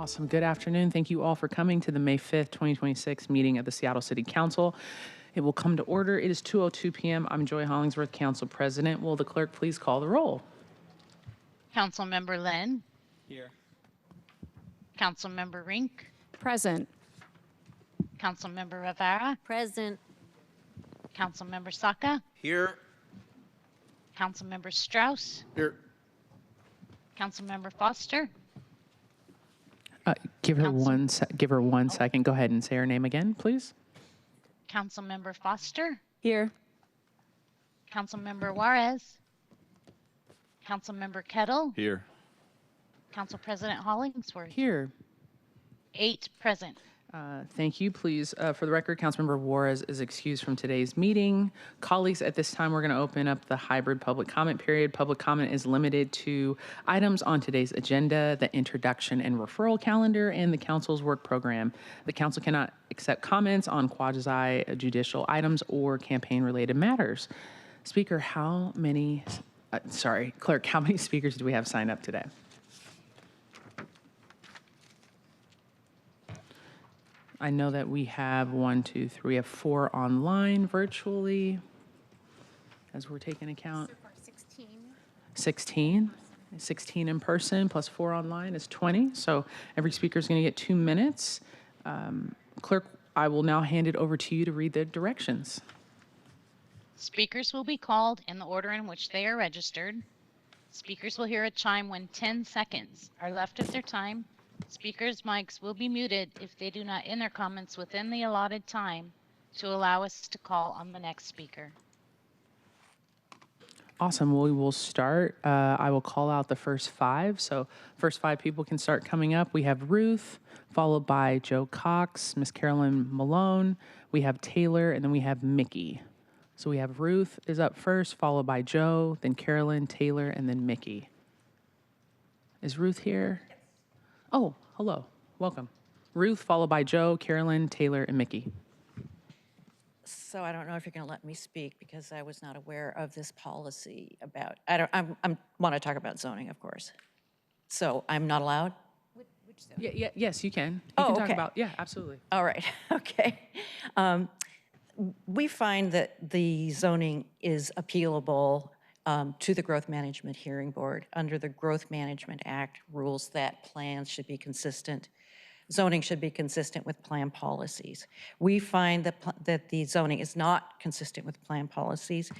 Awesome. Good afternoon. Thank you all for coming to the May 5th, 2026 meeting of the Seattle City Council. It will come to order. It is 2:02 p.m. I'm Joy Hollingsworth, Council President. Will the clerk please call the roll? Councilmember Lynn, Here. Councilmember Rink, Present. Councilmember Rivera, Present. Councilmember Saka, Here. Councilmember Strauss, Here. Councilmember Foster, Give her Council- one second. Go ahead and say her name again, please. Councilmember Foster, Here. Councilmember Juarez, Councilmember Kettle, Here. Council President Hollingsworth. Here. 8 present. Thank you. Please, for the record, Councilmember Juarez is excused from today's meeting. Colleagues, at this time, we're going to open up the hybrid public comment period. Public comment is limited to items on today's agenda, the introduction and referral calendar, and the council's work program. The council cannot accept comments on quasi-judicial items or campaign-related matters. Speaker, clerk, how many speakers do we have signed up today? I know that we have 4 online virtually, as we're taking account. So far, 16. 16 in person plus 4 online is 20. So every speaker is going to get 2 minutes. Clerk, I will now hand it over to you to read the directions. Speakers will be called in the order in which they are registered. Speakers will hear a chime when 10 seconds are left of their time. Speakers' mics will be muted if they do not end their comments within the allotted time to allow us to call on the next speaker. Awesome. We will start. I will call out the first 5. So first 5 people can start coming up. We have Ruth, followed by Joe Cox, Miss Carolyn Malone. We have Taylor, and then we have Mickey. So we have Ruth is up first, followed by Joe, then Carolyn, Taylor, and then Mickey. Is Ruth here? Oh, hello. Welcome. Ruth, followed by Joe, Carolyn, Taylor, and Mickey. So I don't know if you're going to let me speak because I was not aware of this policy about, I want to talk about zoning, of course. So I'm not allowed? Yes, you can. You Oh, can talk okay. about, yeah, absolutely. All right, okay. We find that the zoning is appealable to the Growth Management Hearing Board. Under the Growth Management Act rules that plans should be consistent, zoning should be consistent with plan policies. We find that the zoning is not consistent with plan policies.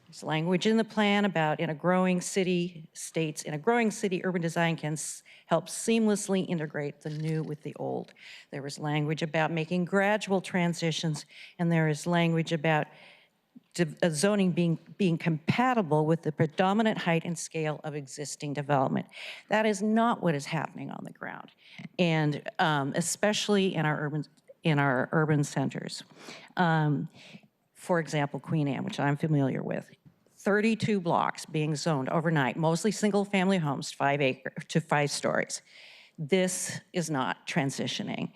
There's language in the plan about in a growing city, urban design can help seamlessly integrate the new with the old. There is language about making gradual transitions, and there is language about zoning being compatible with the predominant height and scale of existing development. That is not what is happening on the ground, and especially in our urban centers. For example, Queen Anne, which I'm familiar with, 32 blocks being zoned overnight, mostly single-family homes, 5 stories. This is not transitioning.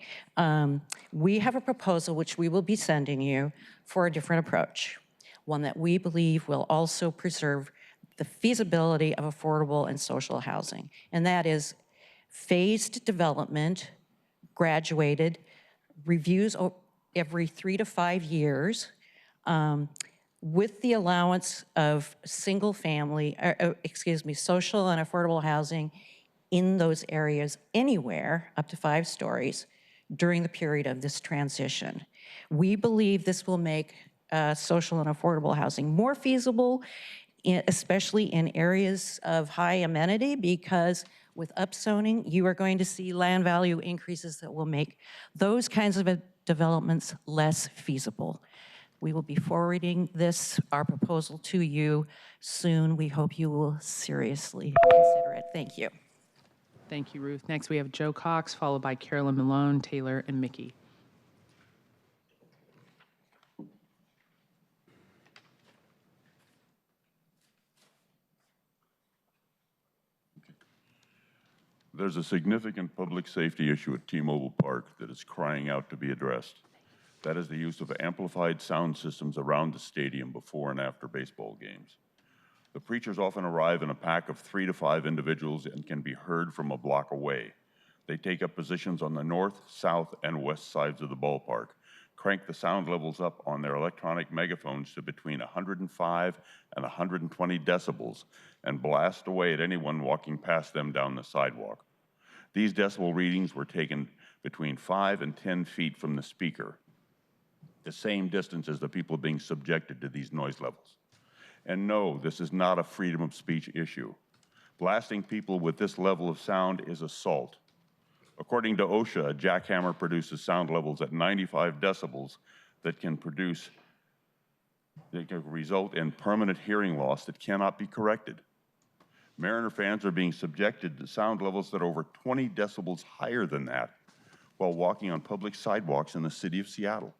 We have a proposal which we will be sending you for a different approach, one that we believe will also preserve the feasibility of affordable and social housing, and that is phased development, graduated, reviews every 3 to 5 years, with the allowance of social and affordable housing in those areas anywhere up to 5 stories during the period of this transition. We believe this will make social and affordable housing more feasible, especially in areas of high amenity, because with upzoning, you are going to see land value increases that will make those kinds of developments less feasible. We will be forwarding our proposal to you soon. We hope you will seriously consider it. Thank you. Thank you, Ruth. Next, we have Joe Cox, followed by Carolyn Malone, Taylor, and Mickey. There's a significant public safety issue at T-Mobile Park that is crying out to be addressed. That is the use of amplified sound systems around the stadium before and after baseball games. The preachers often arrive in a pack of 3 to 5 individuals and can be heard from a block away. They take up positions on the north, south, and west sides of the ballpark, crank the sound levels up on their electronic megaphones to between 105 and 120 decibels, and blast away at anyone walking past them down the sidewalk. These decibel readings were taken between 5 and 10 feet from the speaker, the same distance as the people being subjected to these noise levels. And no, this is not a freedom of speech issue. Blasting people with this level of sound is assault. According to OSHA, a jackhammer produces sound levels at 95 decibels that can result in permanent hearing loss that cannot be corrected. Mariner fans are being subjected to sound levels that are over 20 decibels higher than that while walking on public sidewalks in the city of Seattle.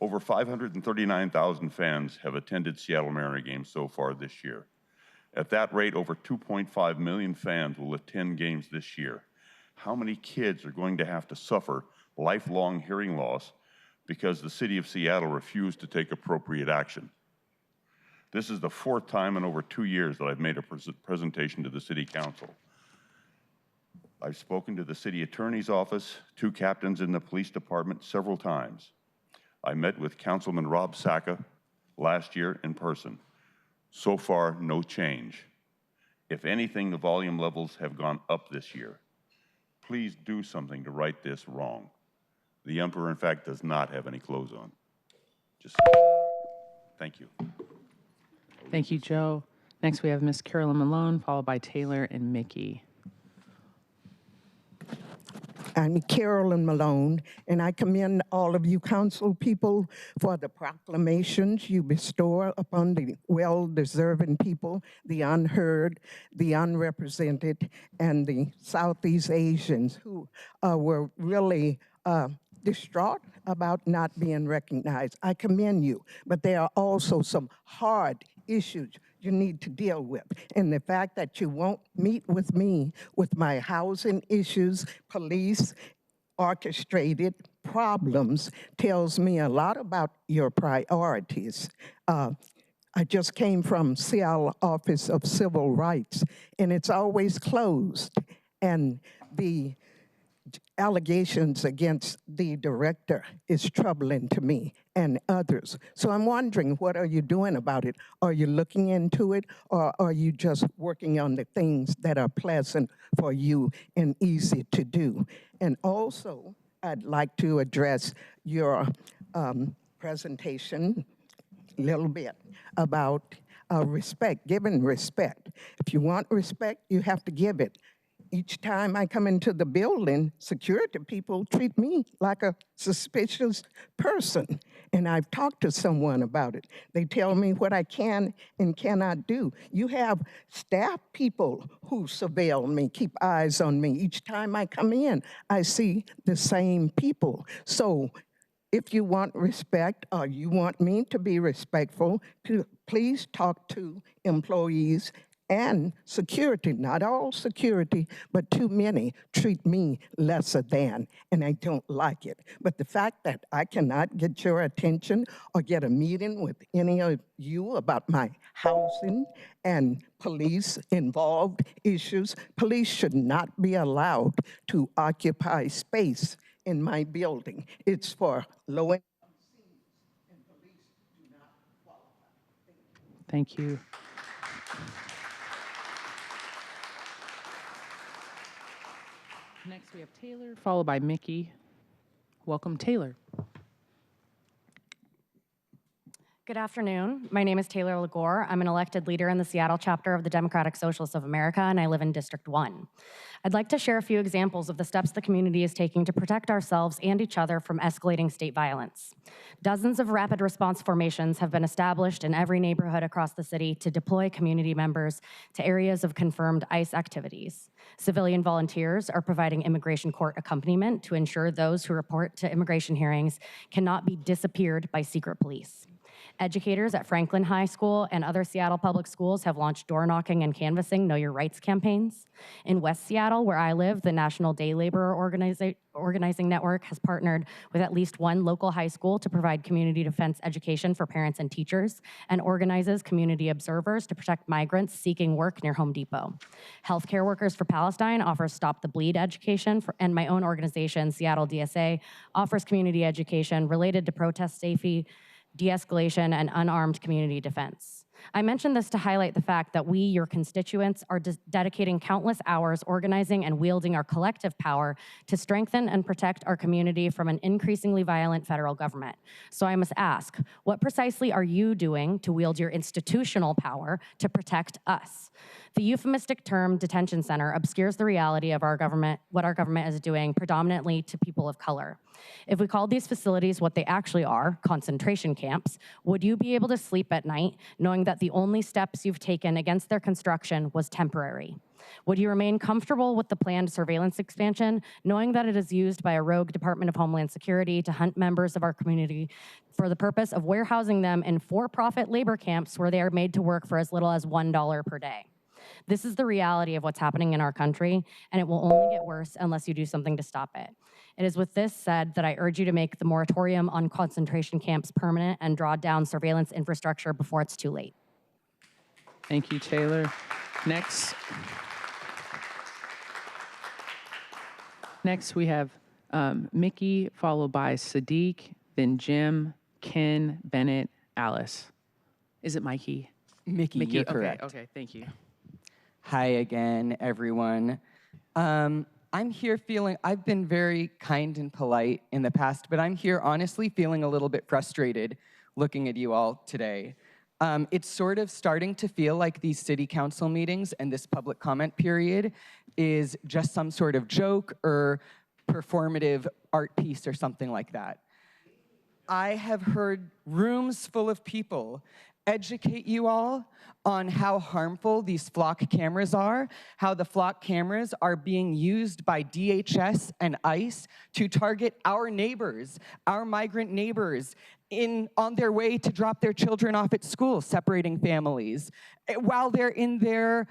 Over 539,000 fans have attended Seattle Mariner games so far this year. At that rate, over 2.5 million fans will attend games this year. How many kids are going to have to suffer lifelong hearing loss because the city of Seattle refused to take appropriate action? This is the fourth time in over 2 years that I've made a presentation to the City Council. I've spoken to the City Attorney's Office, 2 captains in the police department several times. I met with Councilman Rob Saka last year in person. So far, no change. If anything, the volume levels have gone up this year. Please do something to right this wrong. The Emperor, in fact, does not have any clothes on. Just thank you. Thank you, Joe. Next, we have Ms. Carolyn Malone, followed by Taylor and Mickey. I'm Carolyn Malone, and I commend all of you council people for the proclamations you bestow upon the well-deserving people, the unheard, the unrepresented, and the Southeast Asians who were really distraught about not being recognized. I commend you, but there are also some hard issues you need to deal with. And the fact that you won't meet with me with my housing issues, police, orchestrated problems tells me a lot about your priorities. I just came from Seattle Office of Civil Rights, and it's always closed. And the allegations against the director is troubling to me and others. So I'm wondering, what are you doing about it? Are you looking into it, or are you just working on the things that are pleasant for you and easy to do? And also, I'd like to address your presentation a little bit about respect, giving respect. If you want respect, you have to give it. Each time I come into the building, security people treat me like a suspicious person. And I've talked to someone about it. They tell me what I can and cannot do. You have staff people who surveil me, keep eyes on me. Each time I come in, I see the same people. So if you want respect, or you want me to be respectful, please talk to employees and security. Not all security, but too many treat me lesser than, and I don't like it. But the fact that I cannot get your attention or get a meeting with any of you about my housing and police-involved issues, police should not be allowed to occupy space in my building. It's for low-income seniors, and police do not qualify. Thank you. Next, we have Taylor, followed by Mickey. Welcome, Taylor. Good afternoon. My name is Taylor Legore. I'm an elected leader in the Seattle chapter of the Democratic Socialists of America, and I live in District 1. I'd like to share a few examples of the steps the community is taking to protect ourselves and each other from escalating state violence. Dozens of rapid response formations have been established in every neighborhood across the city to deploy community members to areas of confirmed ICE activities. Civilian volunteers are providing immigration court accompaniment to ensure those who report to immigration hearings cannot be disappeared by secret police. Educators at Franklin High School and other Seattle public schools have launched door knocking and canvassing Know Your Rights campaigns. In West Seattle, where I live, the National Day Laborer Organizing Network has partnered with at least one local high school to provide community defense education for parents and teachers, and organizes community observers to protect migrants seeking work near Home Depot. Healthcare Workers for Palestine offers Stop the Bleed education, and my own organization, Seattle DSA, offers community education related to protest safety, de-escalation, and unarmed community defense. I mention this to highlight the fact that we, your constituents, are dedicating countless hours organizing and wielding our collective power to strengthen and protect our community from an increasingly violent federal government. So I must ask, what precisely are you doing to wield your institutional power to protect us? The euphemistic term detention center obscures the reality of our government, what our government is doing predominantly to people of color. If we called these facilities what they actually are, concentration camps, would you be able to sleep at night knowing that the only steps you've taken against their construction was temporary? Would you remain comfortable with the planned surveillance expansion, knowing that it is used by a rogue Department of Homeland Security to hunt members of our community for the purpose of warehousing them in for-profit labor camps where they are made to work for as little as $1 per day? This is the reality of what's happening in our country, and it will only get worse unless you do something to stop it. It is with this said that I urge you to make the moratorium on concentration camps permanent and draw down surveillance infrastructure before it's too late. Thank you, Taylor. Next we have Mickey, followed by Sadiq, then Jim, Ken, Bennett, Alice. Is it Mikey? Mickey, you're correct. Okay, thank you. Hi again, everyone. I'm here feeling, I've been very kind and polite in the past, but I'm here honestly feeling a little bit frustrated looking at you all today. It's sort of starting to feel like these city council meetings and this public comment period is just some sort of joke or performative art piece or something like that. I have heard rooms full of people educate you all on how harmful these flock cameras are, how the flock cameras are being used by DHS and ICE to target our neighbors, our migrant neighbors, on their way to drop their children off at school, separating families, while they're in their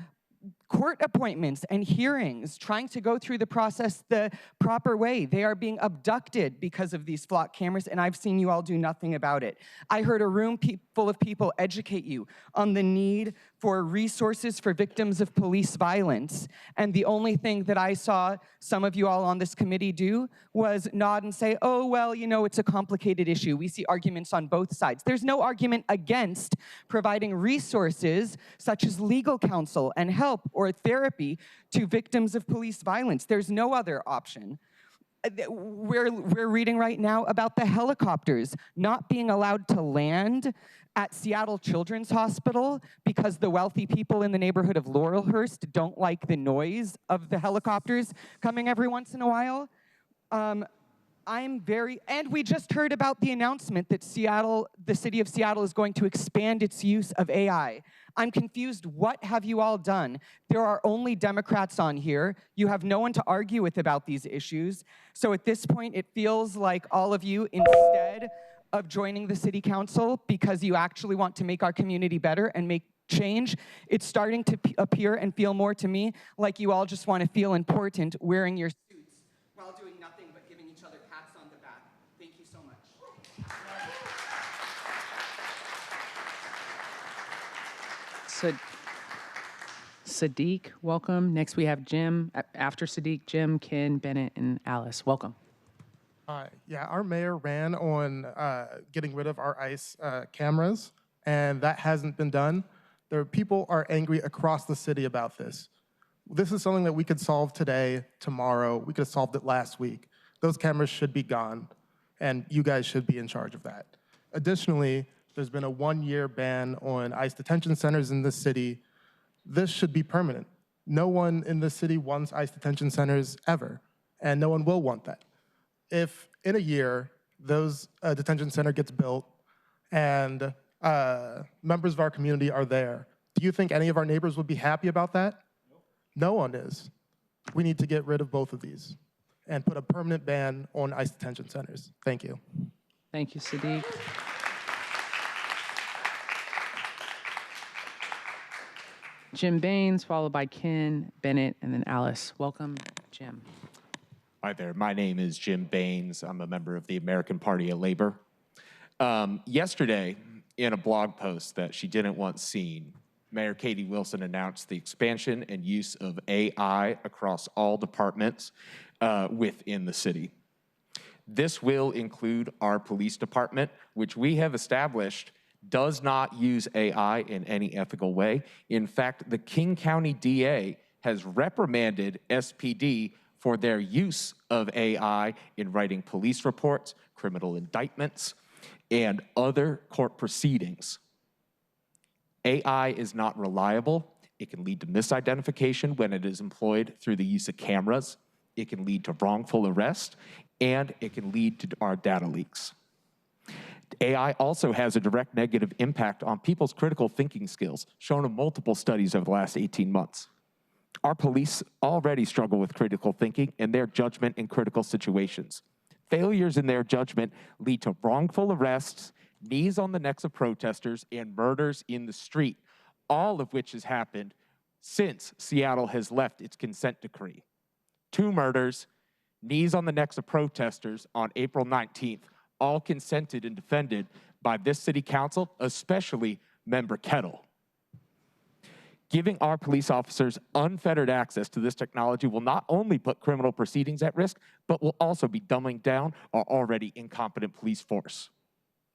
court appointments and hearings, trying to go through the process the proper way. They are being abducted because of these flock cameras, and I've seen you all do nothing about it. I heard a room full of people educate you on the need for resources for victims of police violence, and the only thing that I saw some of you all on this committee do was nod and say, oh, well, you know, it's a complicated issue. We see arguments on both sides. There's no argument against providing resources such as legal counsel and help or therapy to victims of police violence. There's no other option. We're reading right now about the helicopters not being allowed to land at Seattle Children's Hospital because the wealthy people in the neighborhood of Laurelhurst don't like the noise of the helicopters coming every once in a while. And we just heard about the announcement that the city of Seattle is going to expand its use of AI. I'm confused, what have you all done? There are only Democrats on here. You have no one to argue with about these issues. So at this point, it feels like all of you, instead of joining the city council because you actually want to make our community better and make change, it's starting to appear and feel more to me like you all just want to feel important wearing your suits while doing nothing but giving each other pats on the back. Thank you so much. Sadiq, welcome. Next we have Jim. After Sadiq, Jim, Ken, Bennett, and Alice. Welcome. Yeah, our mayor ran on getting rid of our ICE cameras, and that hasn't been done. People are angry across the city about this. This is something that we could solve today, tomorrow. We could have solved it last week. Those cameras should be gone, and you guys should be in charge of that. Additionally, there's been a 1-year ban on ICE detention centers in this city. This should be permanent. No one in this city wants ICE detention centers ever, and no one will want that. If in a year, those detention center gets built and members of our community are there, do you think any of our neighbors would be happy about that? No one is. We need to get rid of both of these and put a permanent ban on ICE detention centers. Thank you. Thank you, Sadiq. Jim Baines, followed by Ken, Bennett, and then Alice. Welcome, Jim. Hi there. My name is Jim Baines. I'm a member of the American Party of Labor. Yesterday, in a blog post that she didn't want seen, Mayor Katie Wilson announced the expansion and use of AI across all departments within the city. This will include our police department, which we have established does not use AI in any ethical way. In fact, the King County DA has reprimanded SPD for their use of AI in writing police reports, criminal indictments, and other court proceedings. AI is not reliable. It can lead to misidentification when it is employed through the use of cameras. It can lead to wrongful arrest, and it can lead to our data leaks. AI also has a direct negative impact on people's critical thinking skills, shown in multiple studies over the last 18 months. Our police already struggle with critical thinking and their judgment in critical situations. Failures in their judgment lead to wrongful arrests, knees on the necks of protesters, and murders in the street, all of which has happened since Seattle has left its consent decree. 2 murders, knees on the necks of protesters on April 19th, all consented and defended by this city council, especially Member Kettle. Giving our police officers unfettered access to this technology will not only put criminal proceedings at risk, but will also be dumbing down our already incompetent police force.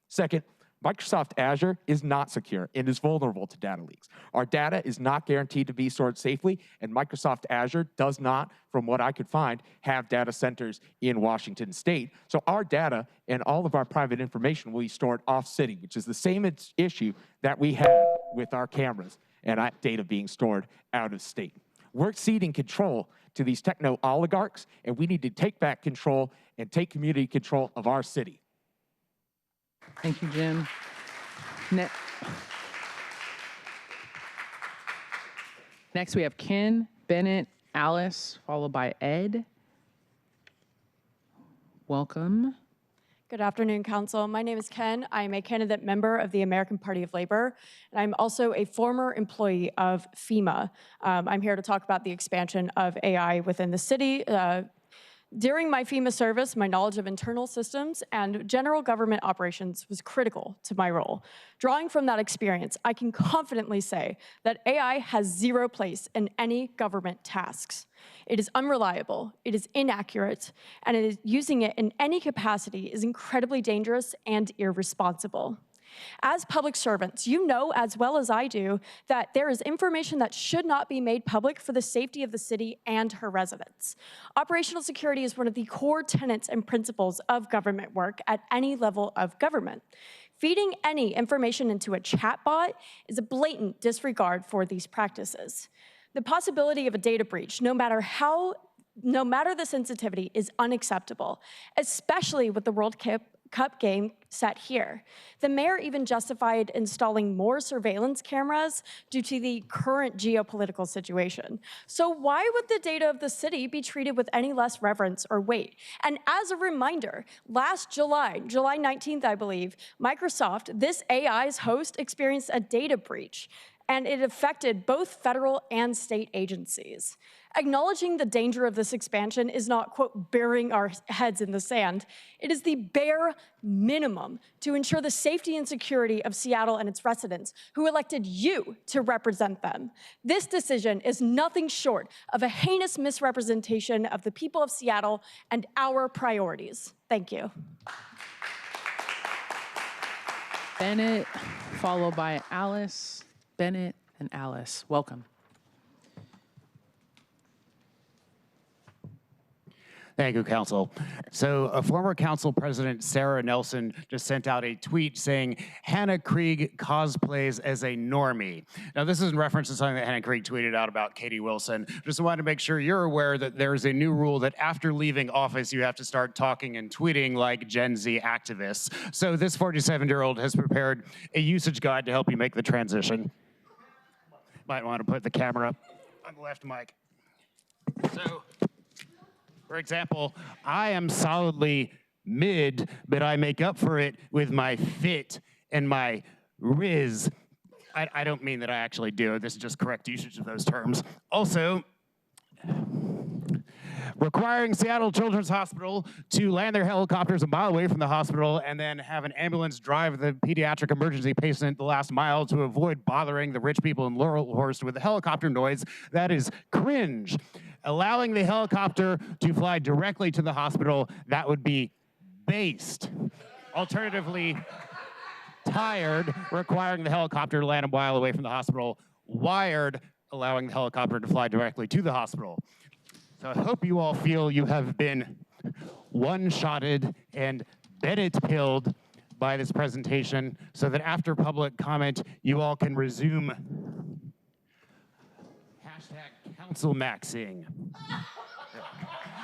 Second, Microsoft Azure is not secure and is vulnerable to data leaks. Our data is not guaranteed to be stored safely, and Microsoft Azure does not, from what I could find, have data centers in Washington State. So our data and all of our private information will be stored off-city, which is the same issue that we had with our cameras and data being stored out of state. We're ceding control to these techno oligarchs, and we need to take back control and take community control of our city. Thank you, Jim. Next, we have Ken, Bennett, Alice, followed by Ed. Welcome. Good afternoon, Council. My name is Ken. I'm a candidate member of the American Party of Labor, and I'm also a former employee of FEMA. I'm here to talk about the expansion of AI within the city. During my FEMA service, my knowledge of internal systems and general government operations was critical to my role. Drawing from that experience, I can confidently say that AI has zero place in any government tasks. It is unreliable, it is inaccurate, and using it in any capacity is incredibly dangerous and irresponsible. As public servants, you know as well as I do that there is information that should not be made public for the safety of the city and her residents. Operational security is one of the core tenets and principles of government work at any level of government. Feeding any information into a chatbot is a blatant disregard for these practices. The possibility of a data breach, no matter the sensitivity, is unacceptable, especially with the World Cup game set here. The mayor even justified installing more surveillance cameras due to the current geopolitical situation. So why would the data of the city be treated with any less reverence or weight? And as a reminder, last July 19th, I believe, Microsoft, this AI's host, experienced a data breach, and it affected both federal and state agencies. Acknowledging the danger of this expansion is not, quote, burying our heads in the sand. It is the bare minimum to ensure the safety and security of Seattle and its residents who elected you to represent them. This decision is nothing short of a heinous misrepresentation of the people of Seattle and our priorities. Thank you. Bennett, followed by Alice. Bennett and Alice, welcome. Thank you, Council. So a former Council President, Sarah Nelson, just sent out a tweet saying, Hannah Krieg cosplays as a normie. Now, this is in reference to something that Hannah Krieg tweeted out about Katie Wilson. Just wanted to make sure you're aware that there's a new rule that after leaving office, you have to start talking and tweeting like Gen Z activists. So this 47-year-old has prepared a usage guide to help you make the transition. Might want to put the camera on the left mic. So, for example, I am solidly mid, but I make up for it with my fit and my riz. I don't mean that I actually do. This is just correct usage of those terms. Also, requiring Seattle Children's Hospital to land their helicopters a mile away from the hospital and then have an ambulance drive the pediatric emergency patient the last mile to avoid bothering the rich people in Laurelhurst with the helicopter noise, that is cringe. Allowing the helicopter to fly directly to the hospital, that would be based. Alternatively, tired, requiring the helicopter to land a mile away from the hospital. Wired, allowing the helicopter to fly directly to the hospital. So I hope you all feel you have been one-shotted and Bennett-pilled by this presentation so that after public comment, you all can resume #council maxing.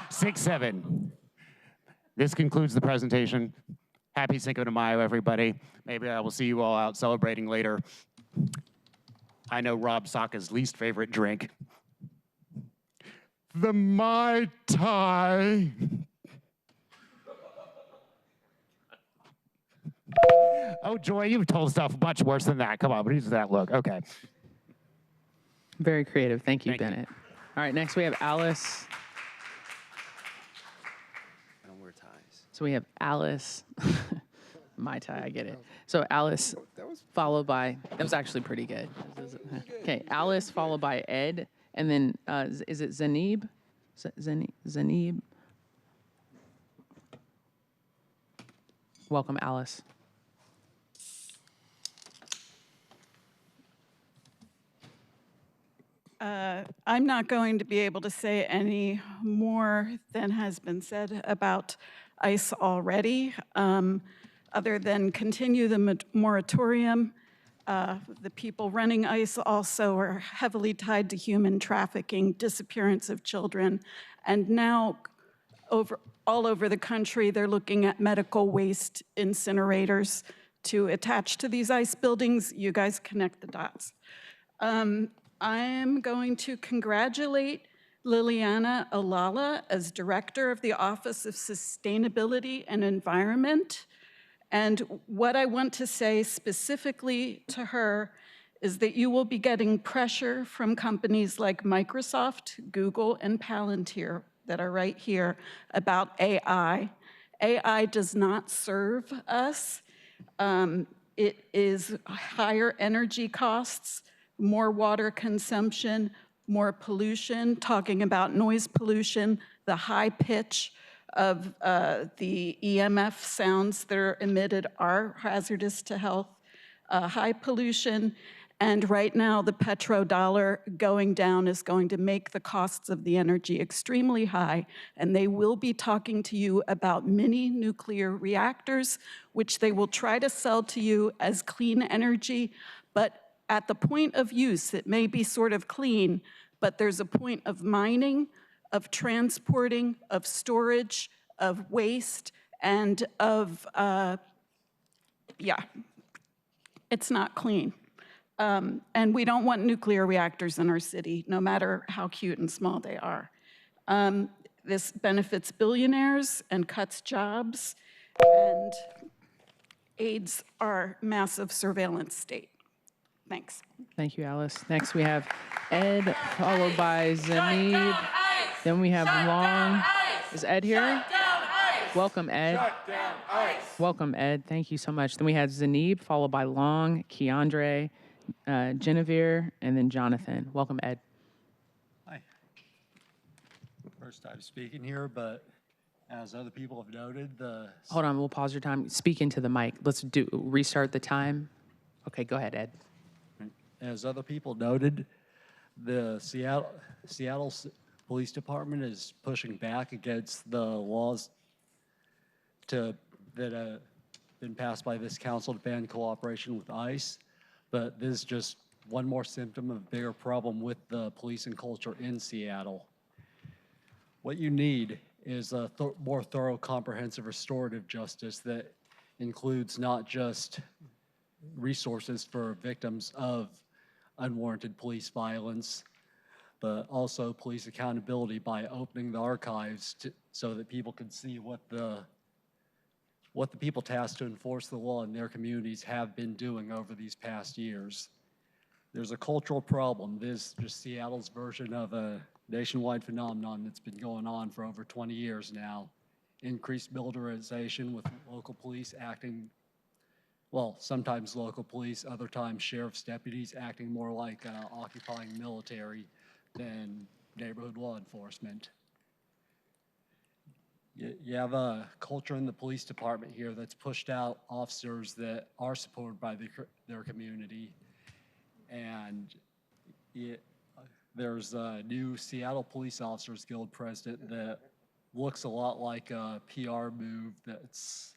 6-7. This concludes the presentation. Happy Cinco de Mayo, everybody. Maybe I will see you all out celebrating later. I know Rob Saka's least favorite drink. The Mai Tai. Oh, Joy, you've told stuff much worse than that. Come on, what is that look? Okay. Very creative. Thank you, Bennett. All right, next we have Alice. I don't wear ties. So we have Alice. Mai Tai, I get it. So Alice, followed by, that was actually pretty good. Okay, Alice, followed by Ed, and then is it Zanib? Zanib. Welcome, Alice. I'm not going to be able to say any more than has been said about ICE already, other than continue the moratorium. The people running ICE also are heavily tied to human trafficking, disappearance of children, and now all over the country, they're looking at medical waste incinerators to attach to these ICE buildings. You guys connect the dots. I am going to congratulate Lylianna Allala as Director of the Office of Sustainability and Environment. And what I want to say specifically to her is that you will be getting pressure from companies like Microsoft, Google, and Palantir that are right here about AI. AI does not serve us. It is higher energy costs, more water consumption, more pollution, talking about noise pollution, the high pitch of the EMF sounds that are emitted are hazardous to health, high pollution, and right now the petrodollar going down is going to make the costs of the energy extremely high, and they will be talking to you about mini nuclear reactors, which they will try to sell to you as clean energy, but at the point of use, it may be sort of clean, but there's a point of mining, of transporting, of storage, of waste, and of, it's not clean. And we don't want nuclear reactors in our city, no matter how cute and small they are. This benefits billionaires and cuts jobs and aids our massive surveillance state. Thanks. Thank you, Alice. Next we have Ed, followed by Zanib. Then we have Long. Is Ed here? Welcome, Ed. Welcome, Ed. Thank you so much. Then we had Zanib, followed by Long, Keandre, Genevieve, and then Jonathan. Welcome, Ed. Hi. First time speaking here, but as other people have noted, Hold on, we'll pause your time. Speak into the mic. Let's restart the time. Okay, go ahead, Ed. As other people noted, the Seattle Police Department is pushing back against the laws that have been passed by this council to ban cooperation with ICE. But this is just one more symptom of a bigger problem with the policing culture in Seattle. What you need is a more thorough, comprehensive restorative justice that includes not just resources for victims of unwarranted police violence, but also police accountability by opening the archives so that people can see what the people tasked to enforce the law in their communities have been doing over these past years. there's a cultural problem. This is just Seattle's version of a nationwide phenomenon that's been going on for over 20 years now. Increased militarization with local police acting, well, sometimes local police, other times sheriff's deputies acting more like occupying military than neighborhood law enforcement. You have a culture in the police department here that's pushed out officers that are supported by their community. And there's a new Seattle Police Officers Guild president that looks a lot like a PR move that's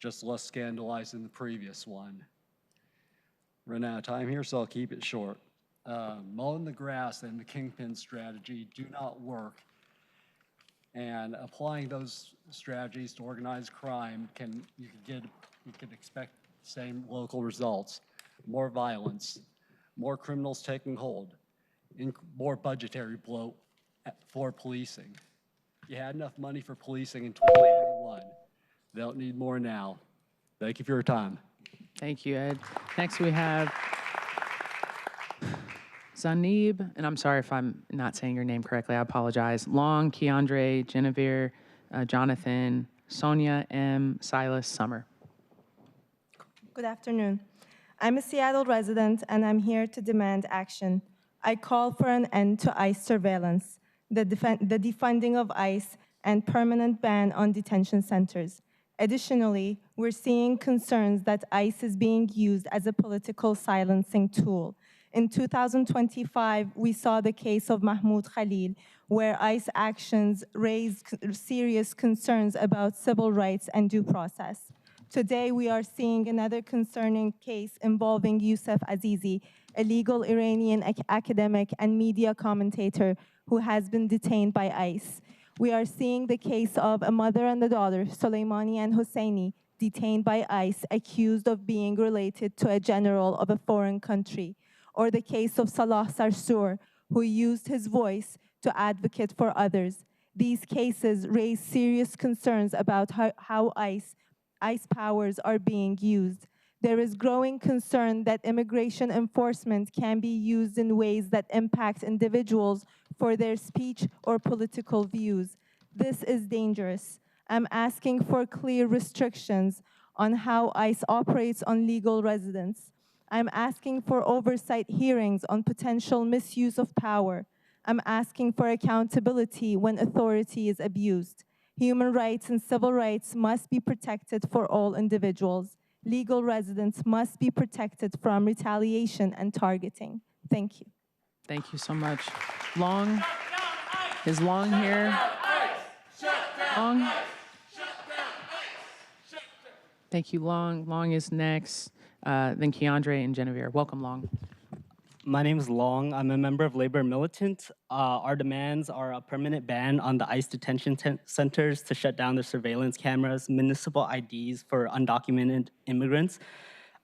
just less scandalized than the previous one. Run out of time here, so I'll keep it short. Mowing the grass and the kingpin strategy do not work. And applying those strategies to organized crime you can expect the same local results. More violence, more criminals taking hold, more budgetary bloat for policing. You had enough money for policing in 2021. They don't need more now. Thank you for your time. Thank you, Ed. Next we have Zanib, and I'm sorry if I'm not saying your name correctly, I apologize. Long, Keandre, Genevieve, Jonathan, Sonia, M, Silas, Summer. Good afternoon. I'm a Seattle resident and I'm here to demand action. I call for an end to ICE surveillance, the defunding of ICE, and permanent ban on detention centers. Additionally, we're seeing concerns that ICE is being used as a political silencing tool. In 2025, we saw the case of Mahmoud Khalil, where ICE actions raised serious concerns about civil rights and due process. Today, we are seeing another concerning case involving Youssef Azizi, a legal Iranian academic and media commentator who has been detained by ICE. We are seeing the case of a mother and a daughter, Soleimani and Hosseini, detained by ICE, accused of being related to a general of a foreign country. Or the case of Salah Sarsour, who used his voice to advocate for others. These cases raise serious concerns about how ICE powers are being used. There is growing concern that immigration enforcement can be used in ways that impact individuals for their speech or political views. This is dangerous. I'm asking for clear restrictions on how ICE operates on legal residents. I'm asking for oversight hearings on potential misuse of power. I'm asking for accountability when authority is abused. Human rights and civil rights must be protected for all individuals. Legal residents must be protected from retaliation and targeting. Thank you. Thank you so much. Long, is Long here? Long? Thank you, Long. Long is next. Then Keandre and Genevieve. Welcome, Long. My name is Long. I'm a member of Labor Militant. Our demands are a permanent ban on the ICE detention centers to shut down the surveillance cameras, municipal IDs for undocumented immigrants,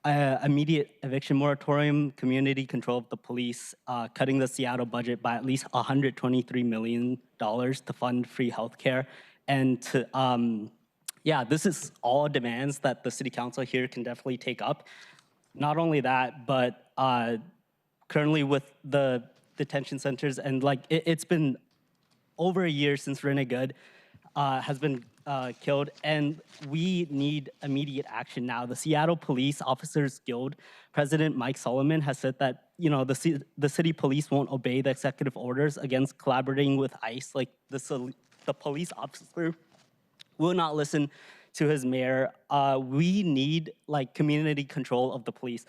immediate eviction moratorium, community control of the police, cutting the Seattle budget by at least $123 million to fund free healthcare, and to, this is all demands that the city council here can definitely take up. Not only that, but currently with the detention centers, and it's been over a year since Rene Good has been killed, and we need immediate action now. The Seattle Police Officers Guild President Mike Solomon has said that the city police won't obey the executive orders against collaborating with ICE. Like the police officer will not listen to his mayor. We need community control of the police.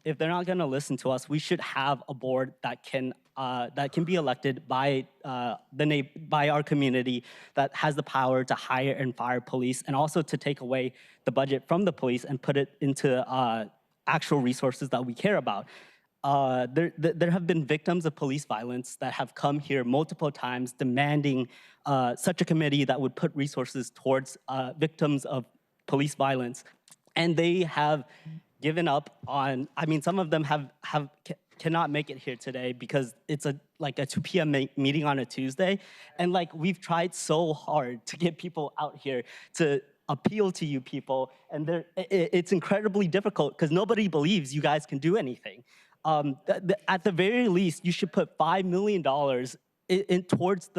If they're not going to listen to us, we should have a board that can be elected by our community that has the power to hire and fire police, and also to take away the budget from the police and put it into actual resources that we care about. There have been victims of police violence that have come here multiple times demanding such a committee that would put resources towards victims of police violence, and they have given up on. I mean, some of them cannot make it here today because it's a 2 p.m. meeting on a Tuesday, and we've tried so hard to get people out here to appeal to you people, and it's incredibly difficult because nobody believes you guys can do anything. at the very least, you should put $5 million towards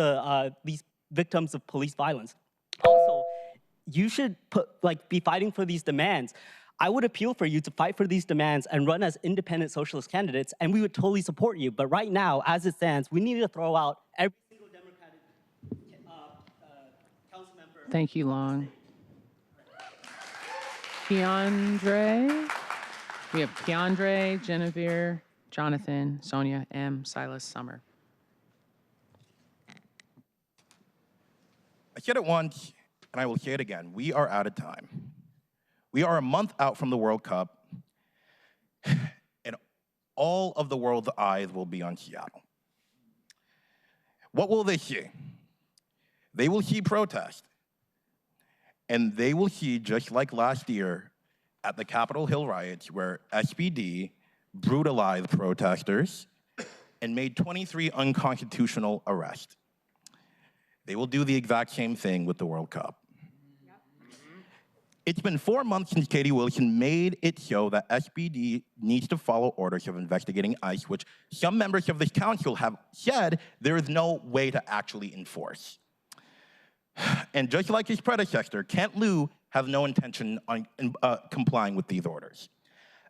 these victims of police violence. Also, you should be fighting for these demands. I would appeal for you to fight for these demands and run as independent socialist candidates, and we would totally support you. But right now, as it stands, we need to throw out every single Democratic council member. Thank you, Long. Keandre. We have Keandre, Genevieve, Jonathan, Sonia, M, Silas, Summer. I said it once, and I will say it again. We are out of time. We are a month out from the World Cup, and all of the world's eyes will be on Seattle. What will they see? They will see protest, and they will see, just like last year at the Capitol Hill riots, where SPD brutalized protesters and made 23 unconstitutional arrests. They will do the exact same thing with the World Cup. It's been 4 months since Katie Wilson made it so that SPD needs to follow orders of investigating ICE, which some members of this council have said there is no way to actually enforce. And just like his predecessor, Kent Liu has no intention on complying with these orders.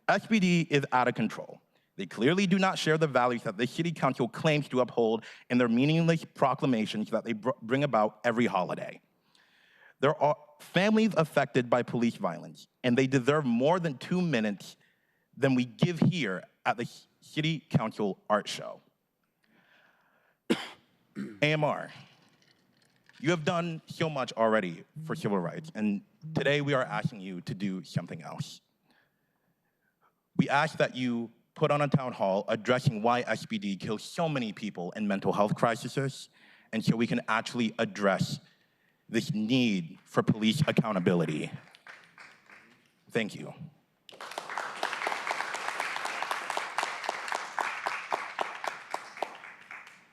SPD is out of control. They clearly do not share the values that this city council claims to uphold in their meaningless proclamations that they bring about every holiday. There are families affected by police violence, and they deserve more than 2 minutes than we give here at the city council art show. AMR, you have done so much already for civil rights, and today we are asking you to do something else. We ask that you put on a town hall addressing why SPD kills so many people in mental health crises, and so we can actually address this need for police accountability. Thank you.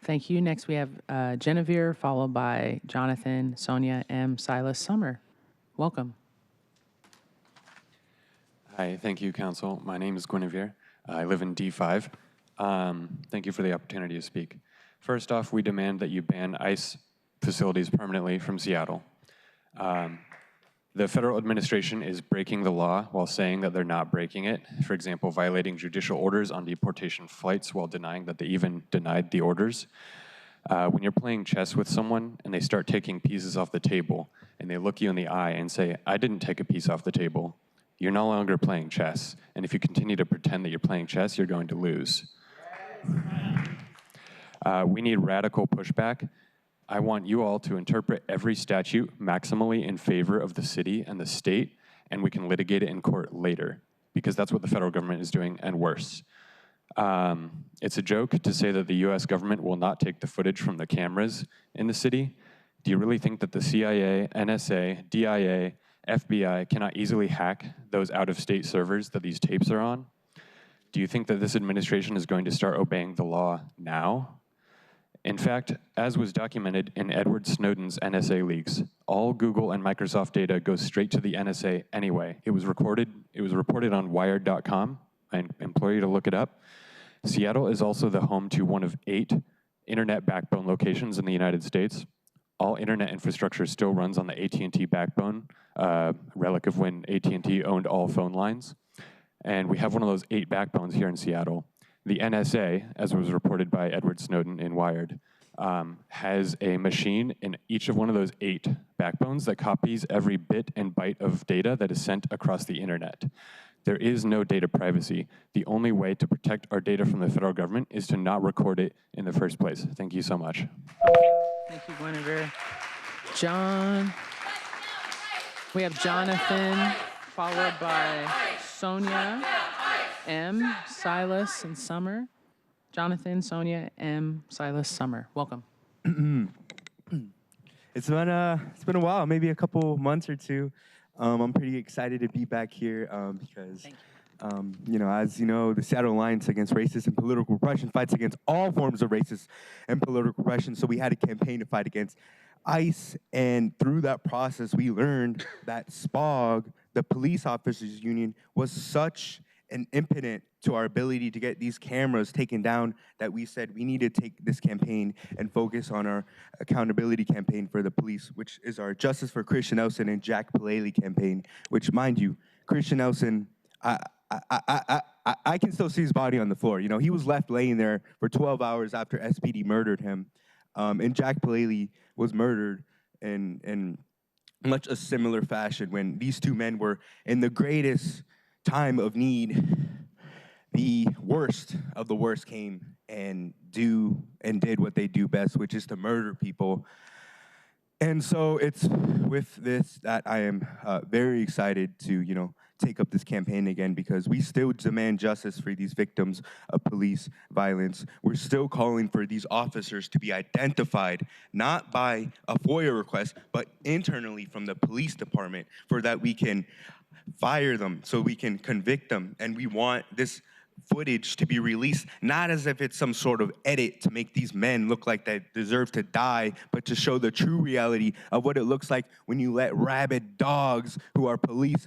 Thank you. Next, we have Genevieve, followed by Jonathan, Sonia, M, Silas, Summer. Welcome. Hi, thank you, Council. My name is Guinevere. I live in D5. Thank you for the opportunity to speak. First off, we demand that you ban ICE facilities permanently from Seattle. The federal administration is breaking the law while saying that they're not breaking it. For example, violating judicial orders on deportation flights while denying that they even denied the orders. When you're playing chess with someone and they start taking pieces off the table and they look you in the eye and say, "I didn't take a piece off the table," you're no longer playing chess. And if you continue to pretend that you're playing chess, you're going to lose. We need radical pushback. I want you all to interpret every statute maximally in favor of the city and the state, and we can litigate it in court later, because that's what the federal government is doing, and worse. It's a joke to say that the US government will not take the footage from the cameras in the city. Do you really think that the CIA, NSA, DIA, FBI cannot easily hack those out-of-state servers that these tapes are on? Do you think that this administration is going to start obeying the law now? In fact, as was documented in Edward Snowden's NSA leaks, all Google and Microsoft data goes straight to the NSA anyway. It was reported on Wired.com. I implore you to look it up. Seattle is also the home to one of 8 internet backbone locations in the United States. All internet infrastructure still runs on the AT&T backbone, relic of when AT&T owned all phone lines. And we have one of those 8 backbones here in Seattle. The NSA, as was reported by Edward Snowden in Wired, has a machine in each of one of those 8 backbones that copies every bit and byte of data that is sent across the internet. There is no data privacy. The only way to protect our data from the federal government is to not record it in the first place. Thank you so much. Thank you, Guinevere. We have Jonathan, followed by Sonia, M, Silas, and Summer. Jonathan, Sonia, M, Silas, Summer. Welcome. It's been a while, maybe a couple months or two. I'm pretty excited to be back here because, as you know, the Seattle Alliance Against Racist and Political Repression fights against all forms of racist and political repression. So we had a campaign to fight against ICE, and through that process, we learned that SPOG, the police officers union, was such and impotent to our ability to get these cameras taken down that we said we need to take this campaign and focus on our accountability campaign for the police, which is our Justice for Christian Nelson and Jack Paley campaign, which, mind you, Christian Nelson, I can still see his body on the floor. You know, he was left laying there for 12 hours after SPD murdered him. And Jack Paley was murdered in much a similar fashion when these two men were in the greatest time of need. The worst of the worst came and did what they do best, which is to murder people. And so it's with this that I am very excited to, you know, take up this campaign again, because we still demand justice for these victims of police violence. We're still calling for these officers to be identified, not by a FOIA request, but internally from the police department, for that we can fire them, so we can convict them. And we want this footage to be released, not as if it's some sort of edit to make these men look like they deserve to die, but to show the true reality of what it looks like when you let rabid dogs who are police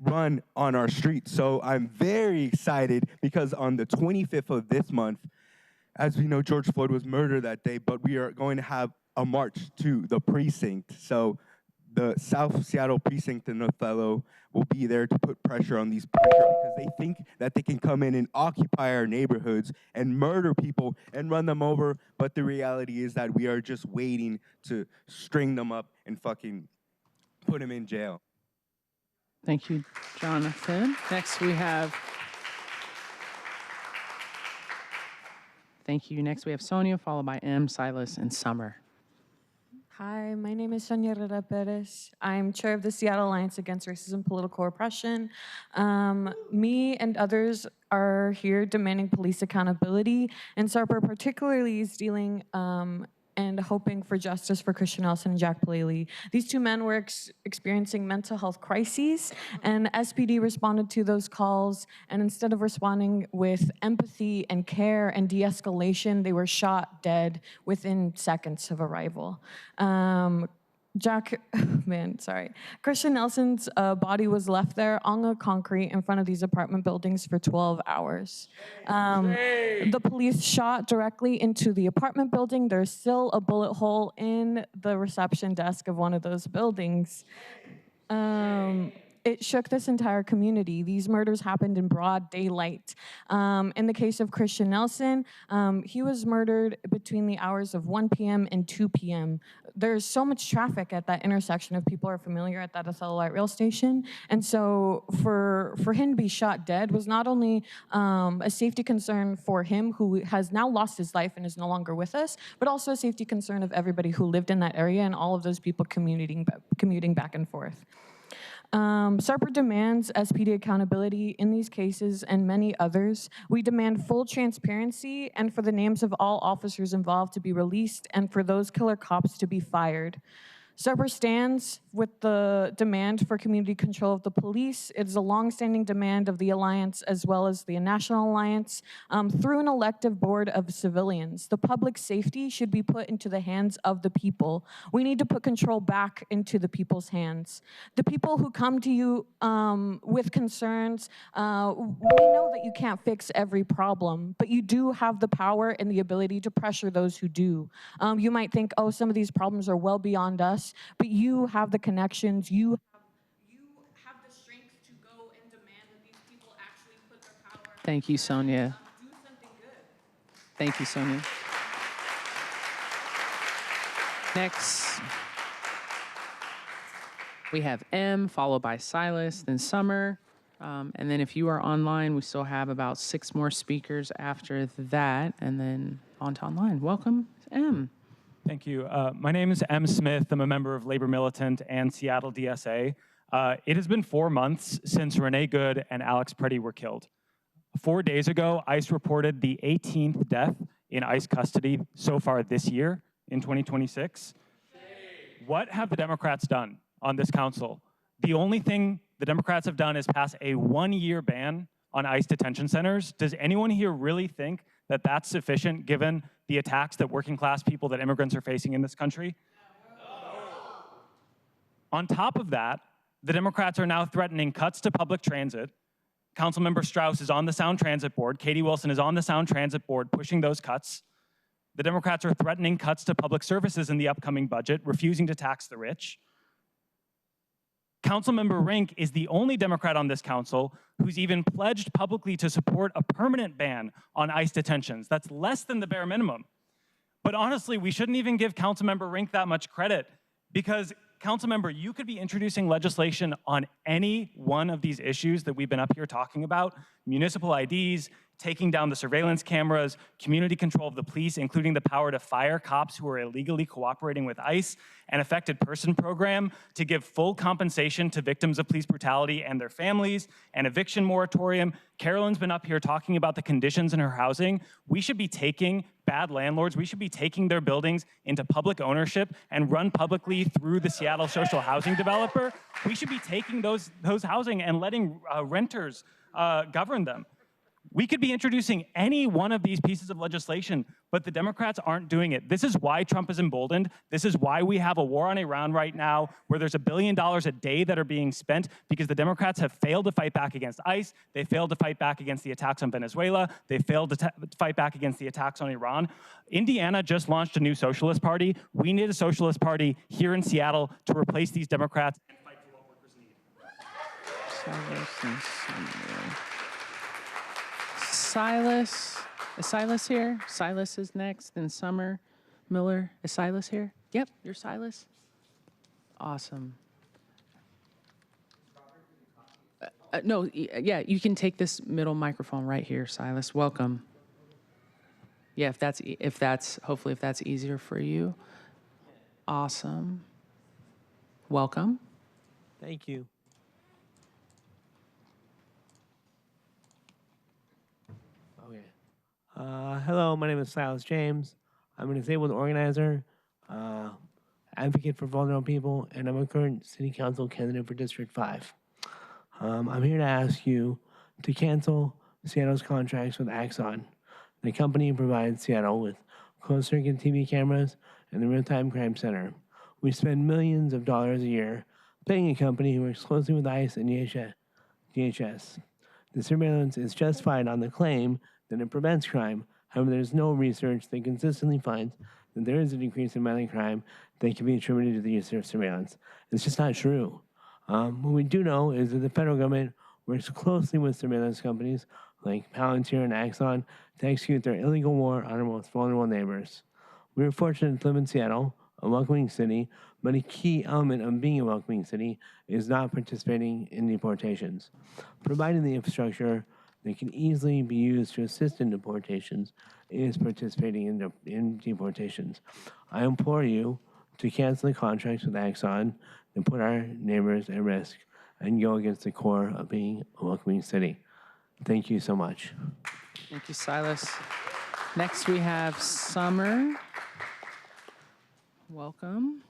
run on our streets. So I'm very excited because on the 25th of this month, as we know, George Floyd was murdered that day, but we are going to have a march to the precinct. So the South Seattle precinct in Othello will be there to put pressure on these people because they think that they can come in and occupy our neighborhoods and murder people and run them over. But the reality is that we are just waiting to string them up and fucking put them in jail. Thank you, Jonathan. Next we have, thank you. Next we have Sonia, followed by M, Silas, and Summer. Hi, my name is Sonia Herrera Perez. I'm chair of the Seattle Alliance Against Racism and Political Oppression. Me and others are here demanding police accountability, and SARPA particularly is dealing and hoping for justice for Christian Nelson and Jack Paley. These two men were experiencing mental health crises, and SPD responded to those calls, and instead of responding with empathy and care and de-escalation, they were shot dead within seconds of arrival. Christian Nelson's body was left there on the concrete in front of these apartment buildings for 12 hours. The police shot directly into the apartment building. There's still a bullet hole in the reception desk of one of those buildings. It shook this entire community. These murders happened in broad daylight. In the case of Christian Nelson, he was murdered between the hours of 1 p.m. and 2 p.m. There's so much traffic at that intersection, if people are familiar, at that Othello Light Rail Station. And so for him to be shot dead was not only a safety concern for him, who has now lost his life and is no longer with us, but also a safety concern of everybody who lived in that area and all of those people commuting back and forth. SARPA demands SPD accountability in these cases and many others. We demand full transparency and for the names of all officers involved to be released and for those killer cops to be fired. SARPA stands with the demand for community control of the police. It is a longstanding demand of the Alliance as well as the National Alliance through an elective board of civilians. The public safety should be put into the hands of the people. We need to put control back into the people's hands. The people who come to you with concerns, we know that you can't fix every problem, but you do have the power and the ability to pressure those who do. You might think, oh, some of these problems are well beyond us, but you have the connections, you have the strength to go and demand that these people actually put their power. Thank you, Sonia. Do something good. Thank you, Sonia. Next, we have M, followed by Silas, then Summer. And then if you are online, we still have about 6 more speakers after that, and then on to online. Welcome, M. Thank you. My name is M. Smith. I'm a member of Labor Militant and Seattle DSA. It has been 4 months since Renee Good and Alex Preddy were killed. 4 days ago, ICE reported the 18th death in ICE custody so far this year in 2026. What have the Democrats done on this council? The only thing the Democrats have done is pass a 1-year ban on ICE detention centers. Does anyone here really think that that's sufficient given the attacks that working class people, that immigrants are facing in this country? No. On top of that, the Democrats are now threatening cuts to public transit, Councilmember Strauss is on the Sound Transit Board. Katie Wilson is on the Sound Transit Board pushing those cuts. The Democrats are threatening cuts to public services in the upcoming budget, refusing to tax the rich. Councilmember Rink is the only Democrat on this council who's even pledged publicly to support a permanent ban on ICE detentions. That's less than the bare minimum. But honestly, we shouldn't even give Councilmember Rink that much credit, because Councilmember, you could be introducing legislation on any one of these issues that we've been up here talking about: municipal IDs, taking down the surveillance cameras, community control of the police, including the power to fire cops who are illegally cooperating with ICE, an affected person program to give full compensation to victims of police brutality and their families, an eviction moratorium. Carolyn's been up here talking about the conditions in her housing. We should be taking bad landlords, we should be taking their buildings into public ownership and run publicly through the Seattle social housing developer. We should be taking those housing and letting renters govern them. We could be introducing any one of these pieces of legislation, but the Democrats aren't doing it. This is why Trump is emboldened. This is why we have a war on Iran right now, where there's $1 billion a day that are being spent, because the Democrats have failed to fight back against ICE. They failed to fight back against the attacks on Venezuela. They failed to fight back against the attacks on Iran. Indiana just launched a new socialist party. We need a socialist party here in Seattle to replace these Democrats and fight for what workers need. Silas, is Silas here? Silas is next, then Summer Miller. Is Silas here? Yep, you're Silas. Awesome. No, yeah, you can take this middle microphone right here, Silas. Welcome. Yeah, if that's hopefully if that's easier for you. Awesome. Welcome. Thank you. Hello, my name is Silas James. I'm a disabled organizer, advocate for vulnerable people, and I'm a current city council candidate for District 5. I'm here to ask you to cancel Seattle's contracts with Axon. The company provides Seattle with closed-circuit TV cameras and the Real-Time Crime Center. We spend millions of dollars a year paying a company who works closely with ICE and DHS. The surveillance is justified on the claim that it prevents crime. However, there's no research that consistently finds that there is a decrease in violent crime that can be attributed to the use of surveillance. It's just not true. What we do know is that the federal government works closely with surveillance companies like Palantir and Axon to execute their illegal war on our most vulnerable neighbors. We are fortunate to live in Seattle, a welcoming city, but a key element of being a welcoming city is not participating in deportations. Providing the infrastructure that can easily be used to assist in deportations is participating in deportations. I implore you to cancel the contracts with Axon and put our neighbors at risk and go against the core of being a welcoming city. Thank you so much. Thank you, Silas. Next, we have Summer. Welcome.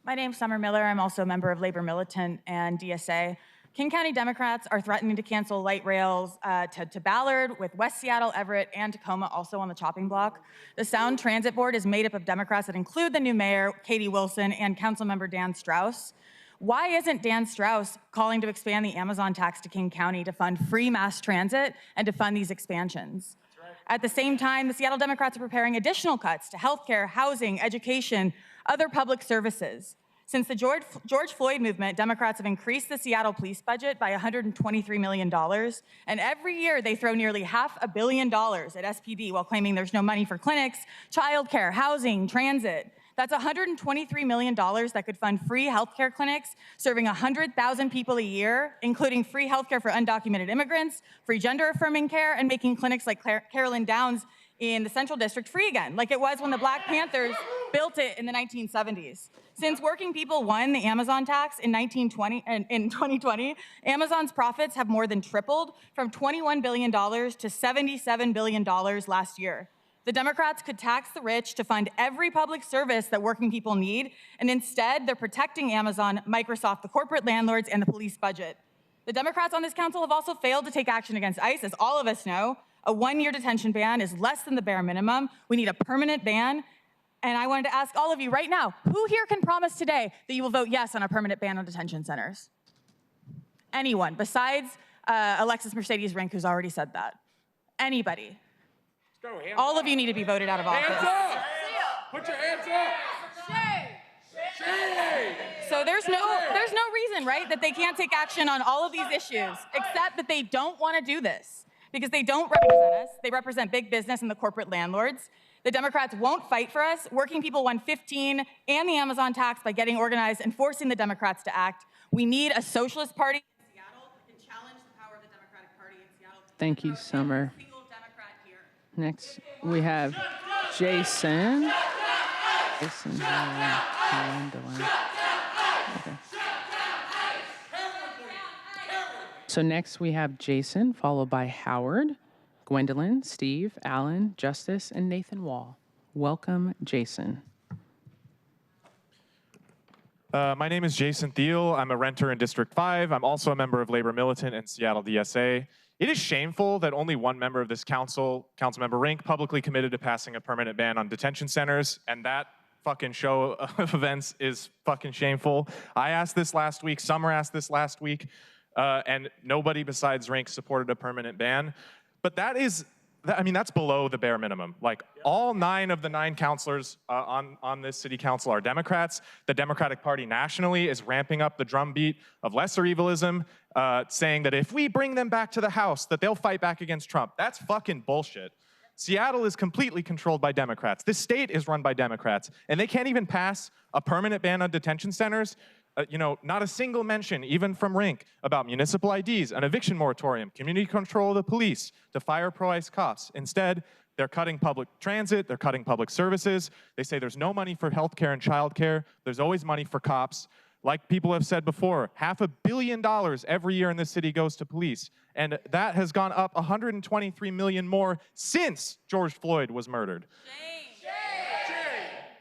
My name's Summer Miller. I'm also a member of Labor Militant and DSA. King County Democrats are threatening to cancel light rails to Ballard, with West Seattle, Everett, and Tacoma also on the chopping block. The Sound Transit Board is made up of Democrats that include the new mayor, Katie Wilson, and Councilmember Dan Strauss. Why isn't Dan Strauss calling to expand the Amazon tax to King County to fund free mass transit and to fund these expansions? At the same time, the Seattle Democrats are preparing additional cuts to healthcare, housing, education, other public services. Since the George Floyd movement, Democrats have increased the Seattle police budget by $123 million, and every year they throw nearly $500 million at SPD while claiming there's no money for clinics, childcare, housing, transit. That's $123 million that could fund free healthcare clinics serving 100,000 people a year, including free healthcare for undocumented immigrants, free gender-affirming care, and making clinics like Carolyn Downs in the Central District free again, like it was when the Black Panthers built it in the 1970s. Since working people won the Amazon tax in 2020, Amazon's profits have more than tripled, from $21 billion to $77 billion last year. The Democrats could tax the rich to fund every public service that working people need, and instead they're protecting Amazon, Microsoft, the corporate landlords, and the police budget. The Democrats on this council have also failed to take action against ICE, as all of us know. A one-year detention ban is less than the bare minimum. We need a permanent ban. And I wanted to ask all of you right now, who here can promise today that you will vote yes on a permanent ban on detention centers? Anyone besides Alexis Mercedes Rink, who's already said that? Anybody? All of you need to be voted out of office. Hands up! Put your hands up! So there's no reason, right, that they can't take action on all of these issues, except that they don't want to do this because they don't represent us. They represent big business and the corporate landlords. The Democrats won't fight for us. Working people won 15 and the Amazon tax by getting organized and forcing the Democrats to act. We need a socialist party in Seattle that can challenge the power of the Democratic Party in Seattle. Thank you, Summer. Next, we have Jason. Jason. Okay. So next we have Jason, followed by Howard, Gwendolyn, Steve, Alan, Justice, and Nathan Wall. Welcome, Jason. My name is Jason Thiel. I'm a renter in District 5. I'm also a member of Labor Militant and Seattle DSA. It is shameful that only one member of this council, Councilmember Rink, publicly committed to passing a permanent ban on detention centers, and that fucking show of events is fucking shameful. I asked this last week, Summer asked this last week, and nobody besides Rink supported a permanent ban. But that's below the bare minimum. Like, all 9 of the 9 counselors on this city council are Democrats. The Democratic Party nationally is ramping up the drumbeat of lesser evilism, saying that if we bring them back to the House, that they'll fight back against Trump. That's fucking bullshit. Seattle is completely controlled by Democrats. This state is run by Democrats, and they can't even pass a permanent ban on detention centers. Not a single mention, even from Rink, about municipal IDs, an eviction moratorium, community control of the police, to fire pro-ICE cops. Instead, they're cutting public transit, they're cutting public services. They say there's no money for healthcare and childcare. There's always money for cops. Like people have said before, $500 million every year in this city goes to police. And that has gone up $123 million more since George Floyd was murdered.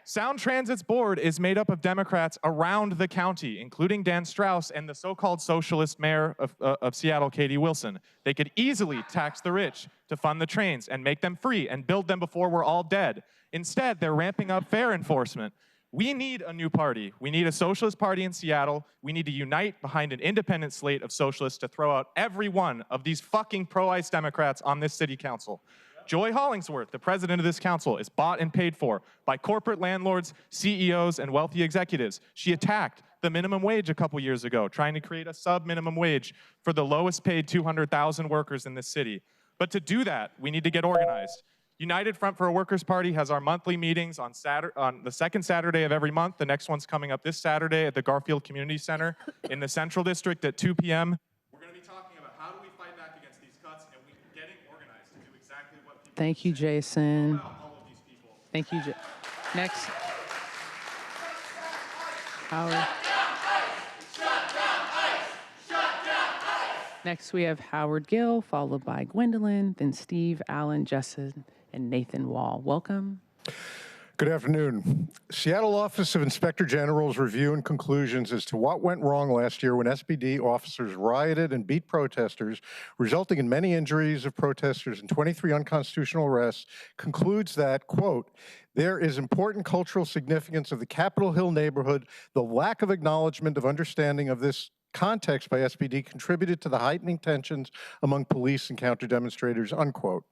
Sound Transit's board is made up of Democrats around the county, including Dan Strauss and the so-called socialist mayor of Seattle, Katie Wilson. They could easily tax the rich to fund the trains and make them free and build them before we're all dead. Instead, they're ramping up fare enforcement. We need a new party. We need a socialist party in Seattle. We need to unite behind an independent slate of socialists to throw out every one of these fucking pro-ICE Democrats on this city council. Joy Hollingsworth, the president of this council, is bought and paid for by corporate landlords, CEOs, and wealthy executives. She attacked the minimum wage a couple years ago, trying to create a sub-minimum wage for the lowest paid 200,000 workers in this city. But to do that, we need to get organized. United Front for a Workers' Party has our monthly meetings on the second Saturday of every month. The next one's coming up this Saturday at the Garfield Community Center in the Central District at 2 p.m. We're going to be talking about how do we fight back against these cuts, and we're getting organized to do exactly what people Thank you, Jason. all of these people. Thank you. Next. Howard. Next, we have Howard Gill, followed by Gwendolyn, then Steve, Alan, Justin, and Nathan Wall. Welcome. Good afternoon. Seattle Office of Inspector General's review and conclusions as to what went wrong last year when SPD officers rioted and beat protesters, resulting in many injuries of protesters and 23 unconstitutional arrests, concludes that, quote, there is important cultural significance of the Capitol Hill neighborhood. The lack of acknowledgement of understanding of this context by SPD contributed to the heightening tensions among police and counter-demonstrators, unquote.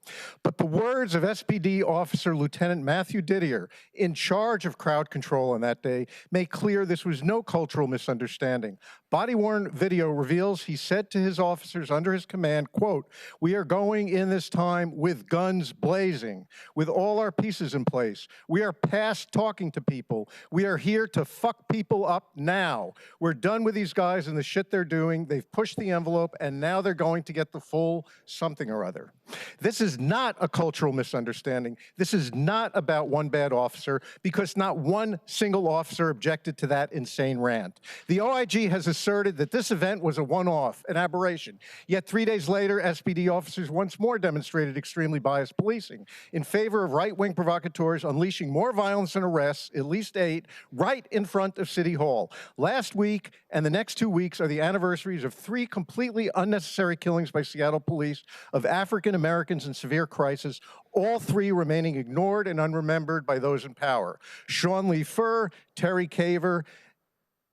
But the words of SPD officer Lieutenant Matthew Didier, in charge of crowd control on that day, make clear this was no cultural misunderstanding. Body-worn video reveals he said to his officers under his command, quote, we are going in this time with guns blazing, with all our pieces in place. We are past talking to people. We are here to fuck people up now. We're done with these guys and the shit they're doing. They've pushed the envelope, and now they're going to get the full something or other. This is not a cultural misunderstanding. This is not about one bad officer, because not one single officer objected to that insane rant. The OIG has asserted that this event was a one-off, an aberration. Yet 3 days later, SPD officers once more demonstrated extremely biased policing in favor of right-wing provocateurs unleashing more violence and arrests, at least 8, right in front of City Hall. Last week and the next 2 weeks, are the anniversaries of 3 completely unnecessary killings by Seattle police of African Americans in severe crisis, all 3 remaining ignored and unremembered by those in power. Sean Lee Furr, Terry Caver,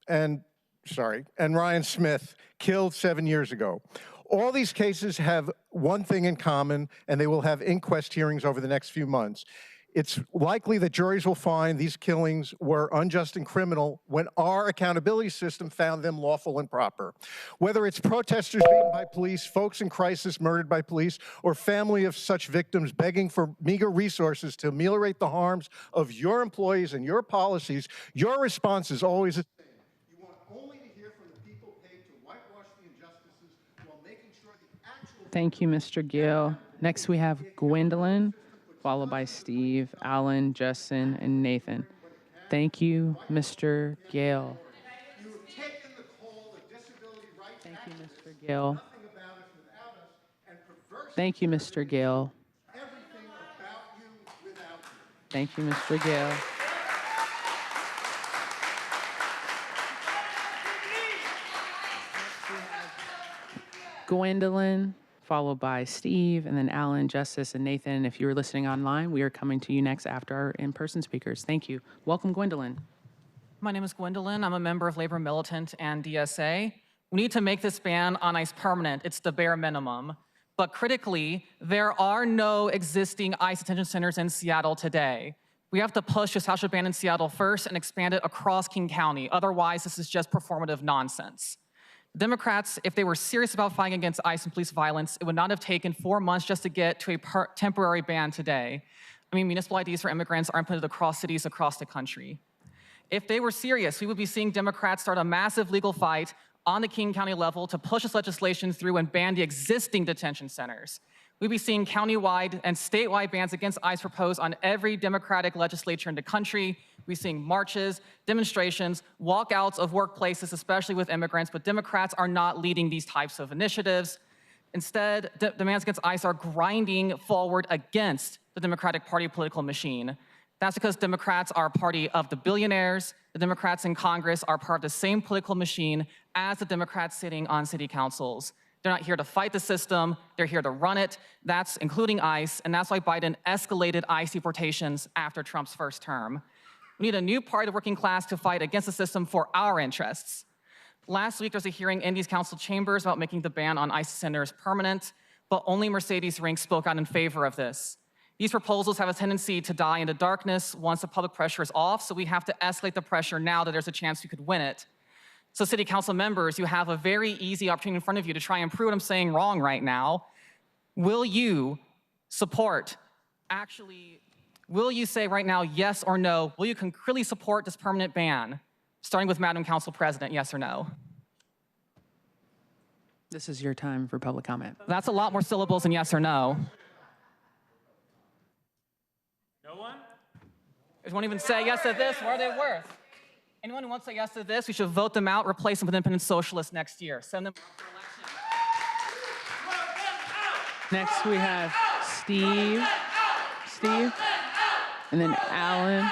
and Ryan Smith, killed 7 years ago. All these cases have one thing in common, and they will have inquest hearings over the next few months. It's likely that juries will find these killings were unjust and criminal when our accountability system found them lawful and proper. Whether it's protesters beaten by police, folks in crisis murdered by police, or family of such victims begging for meager resources to ameliorate the harms of your employees and your policies, your response is always the same. You want only to hear from the people paid to whitewash the injustices while making sure the actual... Thank you, Mr. Gill. Next, we have Gwendolyn, followed by Steve, Alan, Justin, and Nathan. Thank you, Mr. Gill. Thank you, Mr. Gill. Thank you, Mr. Gill. Thank you, Mr. Gill. Gwendolyn, followed by Steve, and then Alan, Justice, and Nathan. If you're listening online, we are coming to you next after our in-person speakers. Thank you. Welcome, Gwendolyn. My name is Gwendolyn. I'm a member of Labor Militant and DSA. We need to make this ban on ICE permanent. It's the bare minimum. But critically, there are no existing ICE detention centers in Seattle today. We have to push this establish a ban in Seattle first and expand it across King County. Otherwise, this is just performative nonsense. Democrats, if they were serious about fighting against ICE and police violence, it would not have taken 4 months just to get to a temporary ban today. I mean, municipal IDs for immigrants are implemented across cities across the country. If they were serious, we would be seeing Democrats start a massive legal fight on the King County level to push this legislation through and ban the existing detention centers. We'd be seeing countywide and statewide bans against ICE proposed on every Democratic legislature in the country. We're seeing marches, demonstrations, walkouts of workplaces, especially with immigrants, but Democrats are not leading these types of initiatives. Instead, demands against ICE are grinding forward against the Democratic Party political machine. That's because Democrats are a party of the billionaires. The Democrats in Congress are part of the same political machine as the Democrats sitting on city councils. They're not here to fight the system, they're here to run it. That's including ICE, and that's why Biden escalated ICE deportations after Trump's first term. We need a new party of the working class to fight against the system for our interests. Last week, there was a hearing in these council chambers about making the ban on ICE centers permanent, but only Mercedes Rink spoke out in favor of this. These proposals have a tendency to die into darkness once the public pressure is off, so we have to escalate the pressure now that there's a chance we could win it. So city council members, you have a very easy opportunity in front of you to try and prove what I'm saying wrong right now. Will you support, will you say right now yes or no? Will you concretely support this permanent ban? Starting with Madam Council President, yes or no? This is your time for public comment. That's a lot more syllables than yes or no. No one? If one even say yes to this, what are they worth? Anyone who wants to say yes to this, we should vote them out, replace them with independent socialists next year. Send them for election. Next, we have Steve, and then Alan.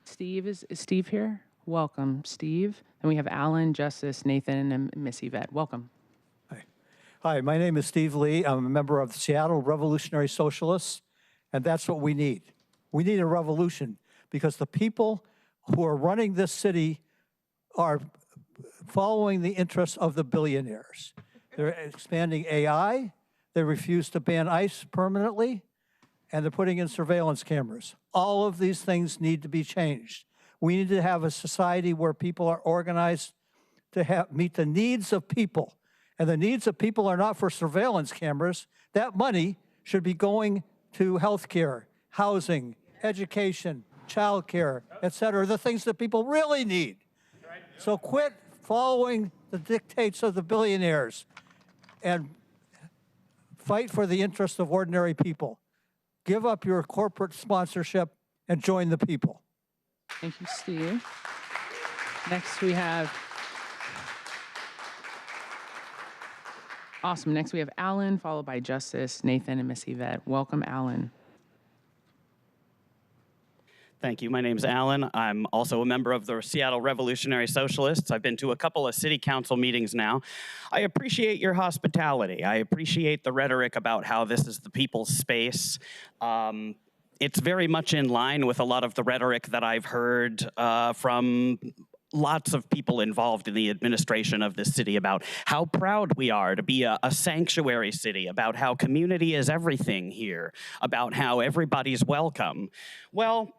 Steve, is Steve here? Welcome, Steve. And we have Alan, Justice, Nathan, and Miss Yvette. Welcome. Hi, my name is Steve Lee. I'm a member of the Seattle Revolutionary Socialists, and that's what we need. We need a revolution because the people who are running this city are following the interests of the billionaires. They're expanding AI, they refuse to ban ICE permanently, and they're putting in surveillance cameras. All of these things need to be changed. We need to have a society where people are organized to meet the needs of people. And the needs of people are not for surveillance cameras. That money should be going to healthcare, housing, education, childcare, et cetera, the things that people really need. So quit following the dictates of the billionaires and fight for the interests of ordinary people. Give up your corporate sponsorship and join the people. Thank you, Steve. Next, we have... Awesome. Next, we have Alan, followed by Justice, Nathan, and Miss Yvette. Welcome, Alan. Thank you. My name's Alan. I'm also a member of the Seattle Revolutionary Socialists. I've been to a couple of city council meetings now. I appreciate your hospitality. I appreciate the rhetoric about how this is the people's space. It's very much in line with a lot of the rhetoric that I've heard from lots of people involved in the administration of this city about how proud we are to be a sanctuary city, about how community is everything here, about how everybody's welcome. Well,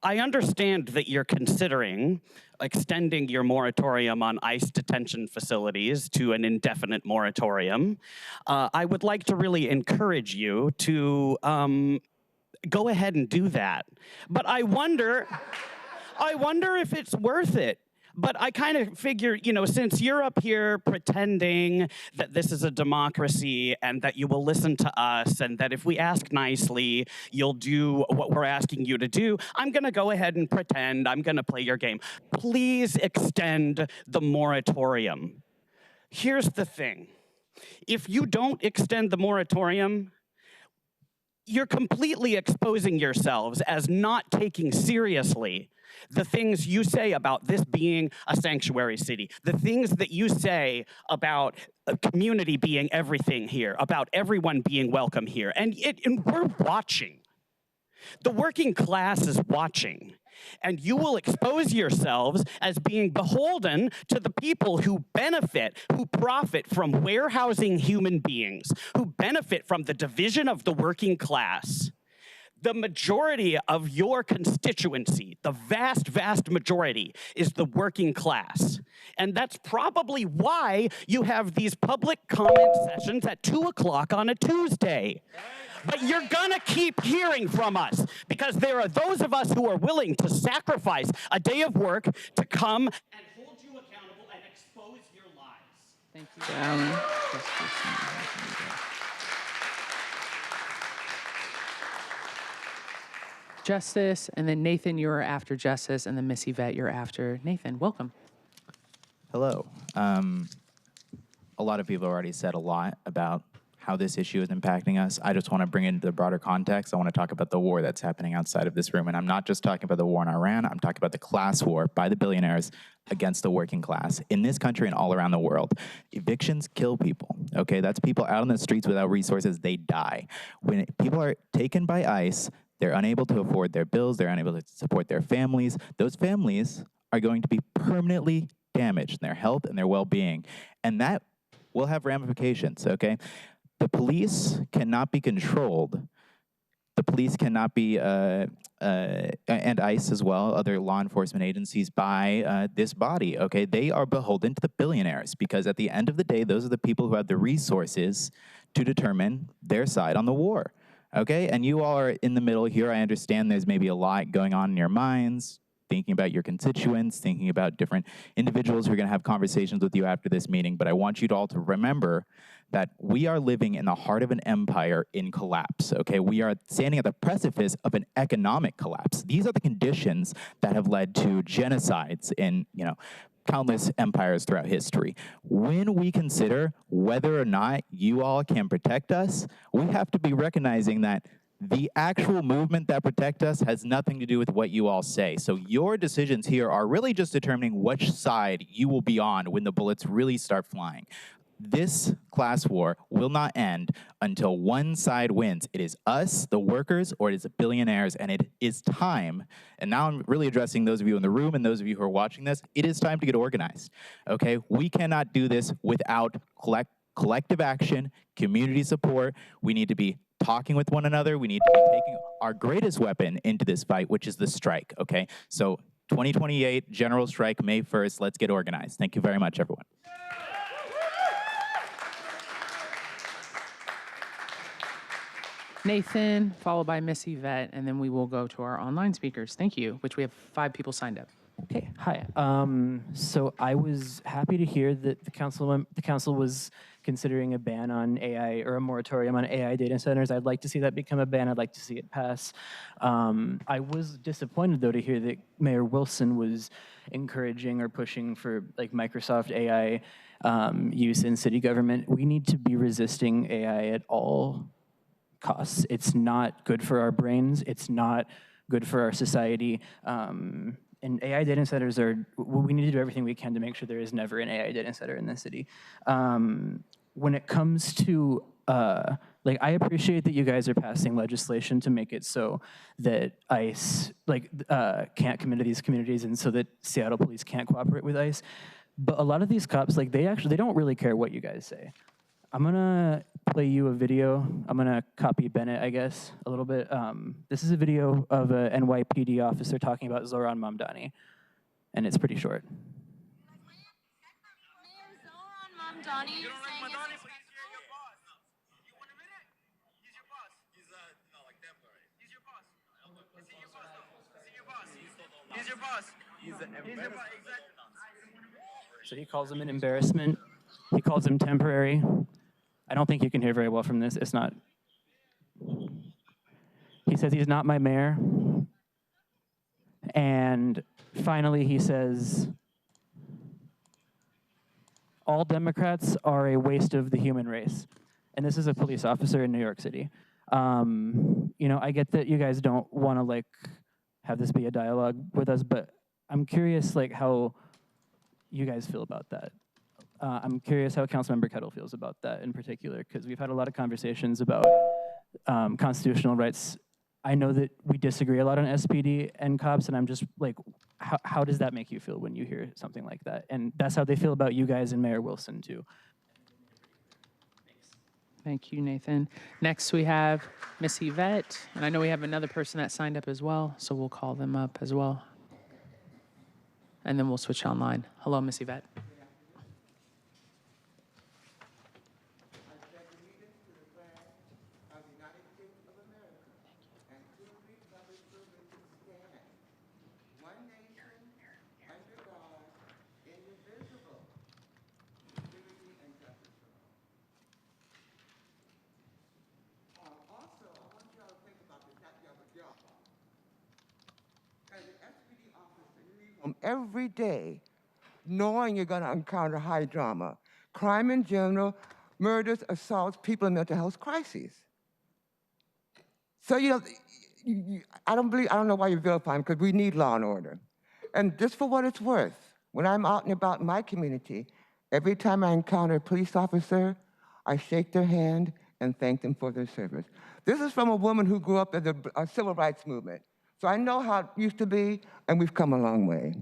I understand that you're considering extending your moratorium on ICE detention facilities to an indefinite moratorium. I would like to really encourage you to go ahead and do that. But I wonder if it's worth it. But I kind of figure, you know, since you're up here pretending that this is a democracy and that you will listen to us and that if we ask nicely, you'll do what we're asking you to do, I'm going to go ahead and pretend I'm going to play your game. Please extend the moratorium. Here's the thing. If you don't extend the moratorium, you're completely exposing yourselves as not taking seriously the things you say about this being a sanctuary city, the things that you say about a community being everything here, about everyone being welcome here. And we're watching. The working class is watching. And you will expose yourselves as being beholden to the people who benefit, who profit from warehousing human beings, who benefit from the division of the working class. The majority of your constituency, the vast, vast majority, is the working class. And that's probably why you have these public comment sessions at 2 o'clock on a Tuesday. But you're gonna keep hearing from us because there are those of us who are willing to sacrifice a day of work to come and hold you accountable and expose your lies. Thank you, Alan. Justice, and then Nathan, you're after Justice, and then Miss Yvette, you're after Nathan. Welcome. Hello. A lot of people already said a lot about how this issue is impacting us. I just want to bring it into the broader context. I want to talk about the war that's happening outside of this room. And I'm not just talking about the war in Iran. I'm talking about the class war by the billionaires against the working class in this country and all around the world. Evictions kill people, okay? That's people out on the streets without resources. They die. When people are taken by ICE, they're unable to afford their bills. They're unable to support their families. Those families are going to be permanently damaged in their health and their well-being. And that will have ramifications, okay? The police cannot be controlled. The police cannot be, and ICE as well, other law enforcement agencies by this body, okay? They are beholden to the billionaires because at the end of the day, those are the people who have the resources to determine their side on the war, okay? And you all are in the middle here. I understand there's maybe a lot going on in your minds, thinking about your constituents, thinking about different individuals who are going to have conversations with you after this meeting. But I want you all to remember that we are living in the heart of an empire in collapse, okay? We are standing at the precipice of an economic collapse. These are the conditions that have led to genocides in, countless empires throughout history. When we consider whether or not you all can protect us, we have to be recognizing that the actual movement that protect us has nothing to do with what you all say. So your decisions here are really just determining which side you will be on when the bullets really start flying. This class war will not end until one side wins. It is us, the workers, or it is the billionaires, and it is time, and now I'm really addressing those of you in the room and those of you who are watching this, it is time to get organized, okay? We cannot do this without collective action, community support. We need to be talking with one another. We need to be taking our greatest weapon into this fight, which is the strike, okay? So 2028, general strike, May 1st, let's get organized. Thank you very much, everyone. Nathan, followed by Miss Yvette, and then we will go to our online speakers. Thank you, which we have 5 people signed up. Okay, hi. So I was happy to hear that the council was considering a ban on AI or a moratorium on AI data centers. I'd like to see that become a ban. I'd like to see it pass. I was disappointed though to hear that Mayor Wilson was encouraging or pushing for like Microsoft AI use in city government. We need to be resisting AI at all costs. It's not good for our brains. It's not good for our society. And AI data centers we need to do everything we can to make sure there is never an AI data center in this city. When it comes to, I appreciate that you guys are passing legislation to make it so that ICE, can't come into these communities and so that Seattle police can't cooperate with ICE. But a lot of these cops, they don't really care what you guys say. I'm gonna play you a video. I'm gonna copy Bennett, I guess, a little bit. This is a video of a NYPD officer talking about Zoran Mamdani, and it's pretty short. He's your boss. So he calls him an embarrassment. He calls him temporary. I don't think you can hear very well from this. It's not. He says he's not my mayor. And finally he says, all Democrats are a waste of the human race. And this is a police officer in New York City. I get that you guys don't want to have this be a dialogue with us, but I'm curious how you guys feel about that. I'm curious how Councilmember Kettle feels about that in particular, because we've had a lot of conversations about constitutional rights. I know that we disagree a lot on SPD and cops, and I'm just how does that make you feel when you hear something like that? And that's how they feel about you guys and Mayor Wilson too. Thank you, Nathan. Next, we have Miss Yvette, and I know we have another person that signed up as well, so we'll call them up as well. And then we'll switch online. Hello, Miss Yvette. Every day, knowing you're going to encounter high drama, crime in general, murders, assaults, people in mental health crises. So, I don't know why you're vilifying, because we need law and order. And just for what it's worth, when I'm out and about in my community, every time I encounter a police officer, I shake their hand and thank them for their service. This is from a woman who grew up in the civil rights movement. So I know how it used to be, and we've come a long way.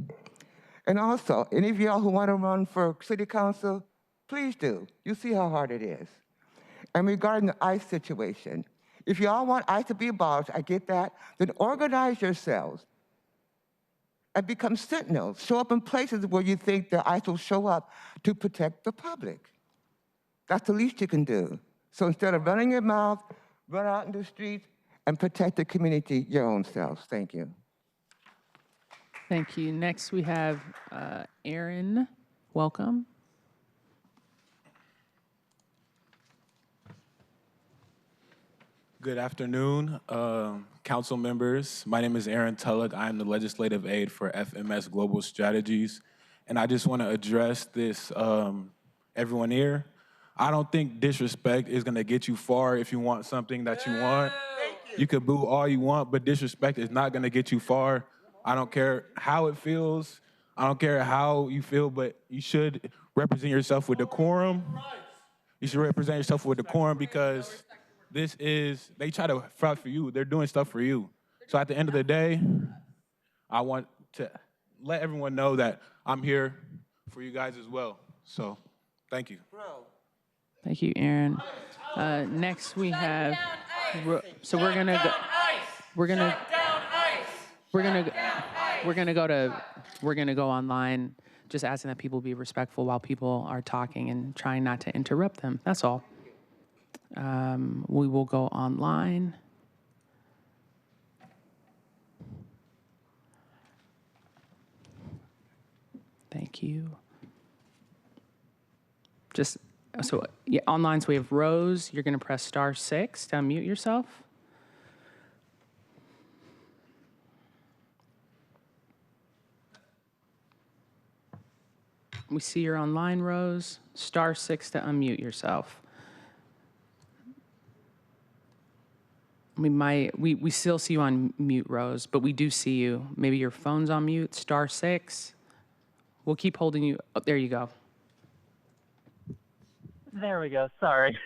And also, any of y'all who want to run for city council, please do. You see how hard it is. And regarding the ICE situation, if y'all want ICE to be abolished, I get that, then organize yourselves and become sentinels. Show up in places where you think the ICE will show up to protect the public. That's the least you can do. So instead of running your mouth, run out in the streets, and protect the community your own selves. Thank you. Thank you. Next, we have Aaron. Welcome. Good afternoon, council members. My name is Aaron Tullock. I am the legislative aide for FMS Global Strategies. And I just want to address this, everyone here. I don't think disrespect is gonna get you far if you want something that you want. You could boo all you want, but disrespect is not gonna get you far. I don't care how it feels. I don't care how you feel, but you should represent yourself with decorum. You should represent yourself with decorum because they try to fight for you. They're doing stuff for you. So at the end of the day, I want to let everyone know that I'm here for you guys as well. So thank you. Thank you, Aaron. Next, we have. So we're gonna go. We're gonna go online. Just asking that people be respectful while people are talking and trying not to interrupt them. That's all. We will go online. Thank you. Online, so we have Rose. You're going to press *6 to unmute yourself. We see you're online, Rose. *6 to unmute yourself. We still see you on mute, Rose, but we do see you. Maybe your phone's on mute, *6. We'll keep holding you. Oh, there you go. There we go. Sorry.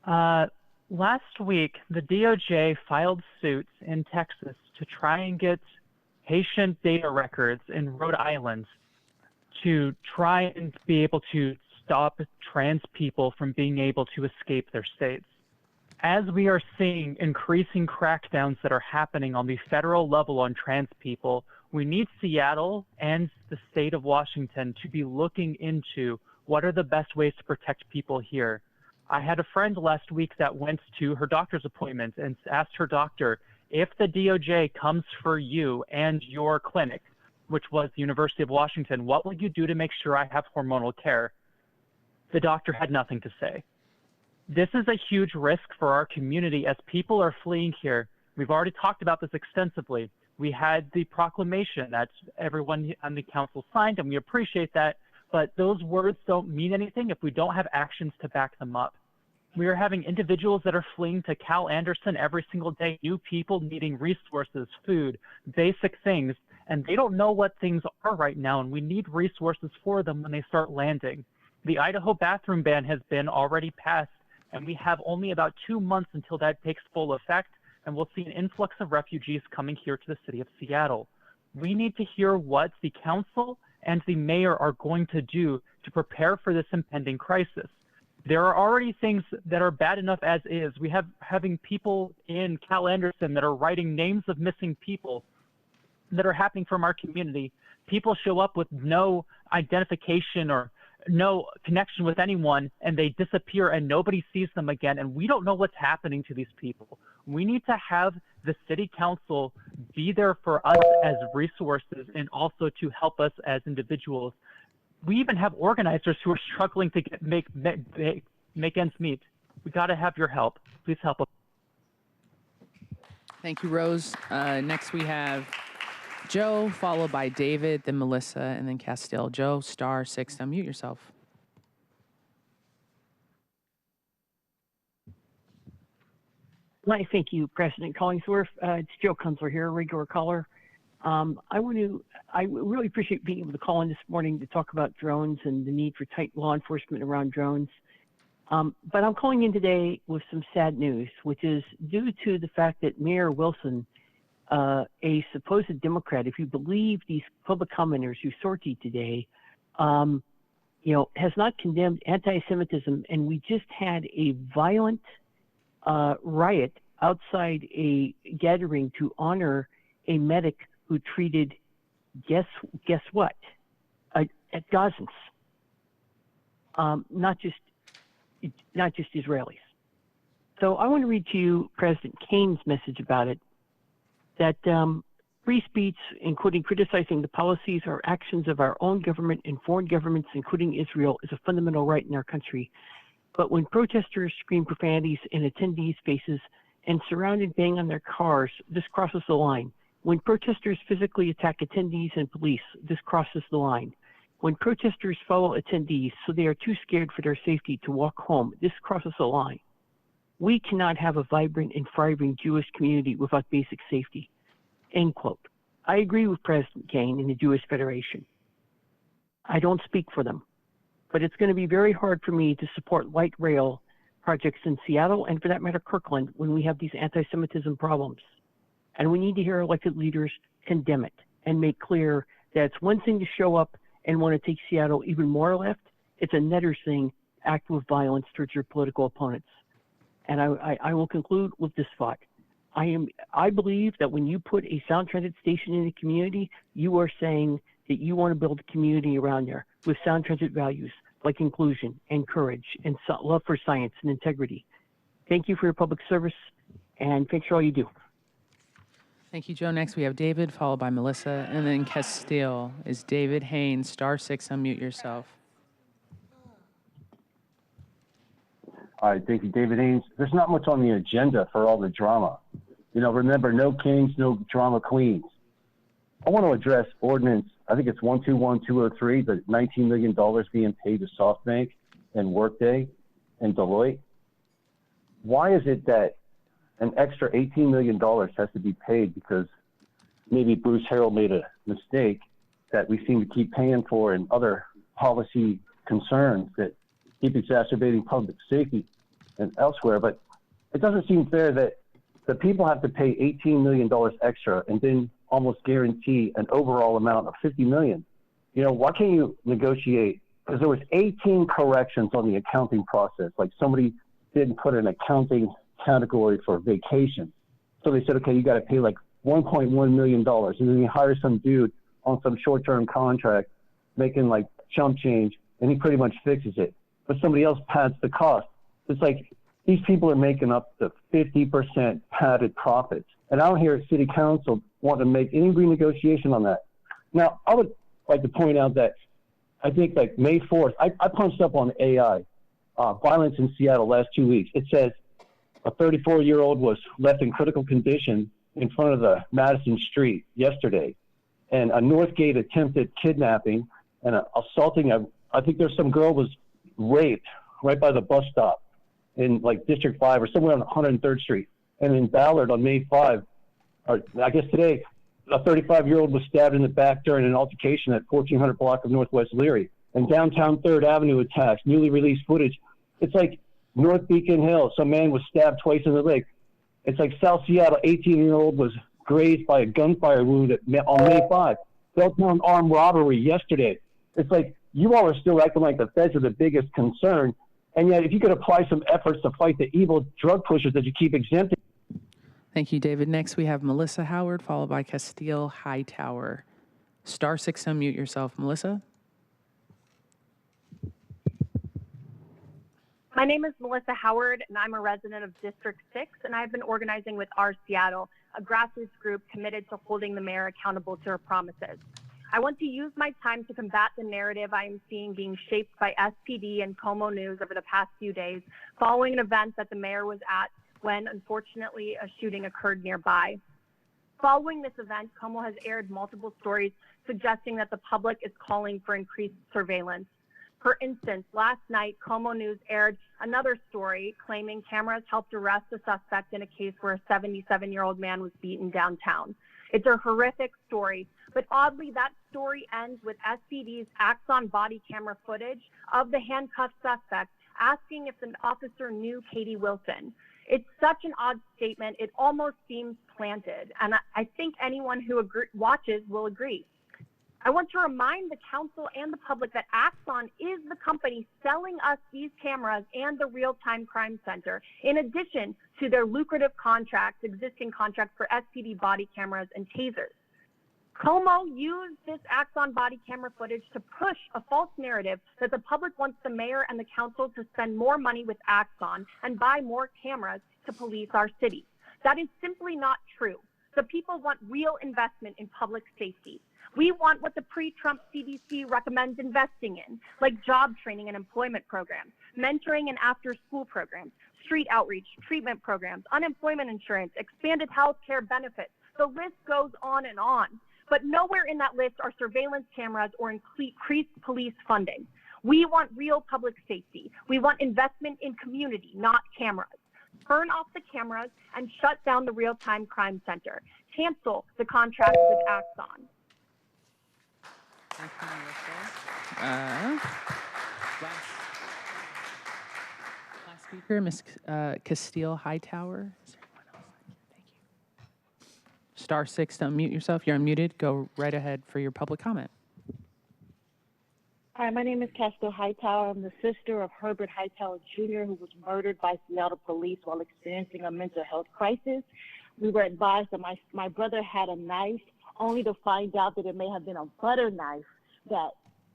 Last week, the DOJ filed suits in Texas to try and get patient data records in Rhode Island to try and be able to stop trans people from being able to escape their states. As we are seeing increasing crackdowns that are happening on the federal level on trans people, we need Seattle and the state of Washington to be looking into what are the best ways to protect people here. I had a friend last week that went to her doctor's appointment and asked her doctor, if the DOJ comes for you and your clinic, which was the University of Washington, what will you do to make sure I have hormonal care? The doctor had nothing to say. This is a huge risk for our community as people are fleeing here. We've already talked about this extensively. We had the proclamation that everyone on the council signed, and we appreciate that, but those words don't mean anything if we don't have actions to back them up. We are having individuals that are fleeing to Cal Anderson every single day, new people needing resources, food, basic things, and they don't know what things are right now, and we need resources for them when they start landing. The Idaho bathroom ban has been already passed, and we have only about 2 months until that takes full effect, and we'll see an influx of refugees coming here to the city of Seattle. We need to hear what the council and the mayor are going to do to prepare for this impending crisis. There are already things that are bad enough as is. We have having people in Cal Anderson that are writing names of missing people that are happening from our community. People show up with no identification or no connection with anyone, and they disappear and nobody sees them again, and we don't know what's happening to these people. We need to have the city council be there for us as resources and also to help us as individuals. We even have organizers who are struggling to make ends meet. We got to have your help. Please help us. Thank you, Rose. Next we have Joe, followed by David, then Melissa, and then Castile. Joe, *6, unmute yourself. Well, thank you, President Collingsworth. It's Joe Kunzler here, regular caller. I really appreciate being able to call in this morning to talk about drones and the need for tight law enforcement around drones. But I'm calling in today with some sad news, which is due to the fact that Mayor Wilson, a supposed Democrat, if you believe these public commenters who sortied today, has not condemned anti-Semitism, and we just had a violent riot outside a gathering to honor a medic who treated, guess what, at Gazans, not just Israelis. So I want to read to you President Kane's message about it, that free speech, including criticizing the policies or actions of our own government and foreign governments, including Israel, is a fundamental right in our country. But when protesters scream profanities in attendees' faces and surround and bang on their cars, this crosses the line. When protesters physically attack attendees and police, this crosses the line. When protesters follow attendees so they are too scared for their safety to walk home, this crosses the line. We cannot have a vibrant and thriving Jewish community without basic safety. End quote. I agree with President Kane and the Jewish Federation. I don't speak for them, but it's going to be very hard for me to support light rail projects in Seattle and, for that matter, Kirkland, when we have these anti-Semitism problems. And we need to hear elected leaders condemn it and make clear that it's one thing to show up and want to take Seattle even more left. It's another thing to act with violence towards your political opponents. And I will conclude with this thought. I believe that when you put a sound transit station in a community, you are saying that you want to build a community around there with sound transit values like inclusion and courage and love for science and integrity. Thank you for your public service, and thanks for all you do. Thank you, Joe. Next, we have David, followed by Melissa, and then Castile. Is David Haynes, *6, unmute yourself. Hi, thank you, David Haynes. There's not much on the agenda for all the drama. Remember, no kings, no drama queens. I want to address ordinance, I think it's 121203, the $19 million being paid to SoftBank and Workday and Deloitte. Why is it that an extra $18 million has to be paid because maybe Bruce Harrell made a mistake that we seem to keep paying for and other policy concerns that keep exacerbating public safety and elsewhere. But it doesn't seem fair that the people have to pay $18 million extra and then almost guarantee an overall amount of $50 million. You know, why can't you negotiate? Because there was 18 corrections on the accounting process. Like somebody didn't put an accounting category for vacation. So they said, okay, you got to pay like $1.1 million. And then you hire some dude on some short-term contract making like chump change, and he pretty much fixes it. But somebody else pads the cost. It's like these people are making up to 50% padded profits. And I don't hear City Council want to make any renegotiation on that. Now, I would like to point out that I think like May 4th, I punched up on AI, violence in Seattle last 2 weeks. It says a 34-year-old was left in critical condition in front of the Madison Street yesterday. And a Northgate attempted kidnapping and assaulting I think there's some girl was raped right by the bus stop in like District 5 or somewhere on 103rd Street. And in Ballard on May 5, or I guess today, a 35-year-old was stabbed in the back during an altercation at 1400 block of Northwest Leary. And downtown 3rd Avenue attacks, newly released footage. It's like North Beacon Hill, some man was stabbed twice in the leg. It's like South Seattle, 18-year-old was grazed by a gunfire wound on May 5. Belltown armed robbery yesterday. It's like you all are still acting like the feds are the biggest concern. And yet, if you could apply some efforts to fight the evil drug pushers that you keep exempting. Thank you, David. Next, we have Melissa Howard, followed by Castile Hightower. Star 6, unmute yourself. Melissa? My name is Melissa Howard, and I'm a resident of District 6, and I've been organizing with Our Seattle, a grassroots group committed to holding the mayor accountable to her promises. I want to use my time to combat the narrative I am seeing being shaped by SPD and Como News over the past few days, following an event that the mayor was at when, unfortunately, a shooting occurred nearby. Following this event, Como has aired multiple stories suggesting that the public is calling for increased surveillance. For instance, last night, Como News aired another story claiming cameras helped arrest a suspect in a case where a 77-year-old man was beaten downtown. It's a horrific story, but oddly, that story ends with SPD's Axon body camera footage of the handcuffed suspect asking if an officer knew Katie Wilson. It's such an odd statement, it almost seems planted, and I think anyone who watches will agree. I want to remind the council and the public that Axon is the company selling us these cameras and the Real-Time Crime Center, in addition to their lucrative contracts, existing contracts for SPD body cameras and tasers. Como used this Axon body camera footage to push a false narrative that the public wants the mayor and the council to spend more money with Axon and buy more cameras to police our city. That is simply not true. The people want real investment in public safety. We want what the pre-Trump CDC recommends investing in, like job training and employment programs, mentoring and after-school programs, street outreach, treatment programs, unemployment insurance, expanded health care benefits. The list goes on and on. But nowhere in that list are surveillance cameras or increased police funding. We want real public safety. We want investment in community, not cameras. Turn off the cameras and shut down the Real-Time Crime Center. Cancel the contract with Axon. Thank you, Melissa. Last speaker, Ms. Castile Hightower. Is there anyone else? Thank you. Star 6 to unmute yourself. You're unmuted. Go right ahead for your public comment. Hi, my name is Castile Hightower. I'm the sister of Herbert Hightower Jr., who was murdered by Seattle police while experiencing a mental health crisis. We were advised that my brother had a knife, only to find out that it may have been a butter knife that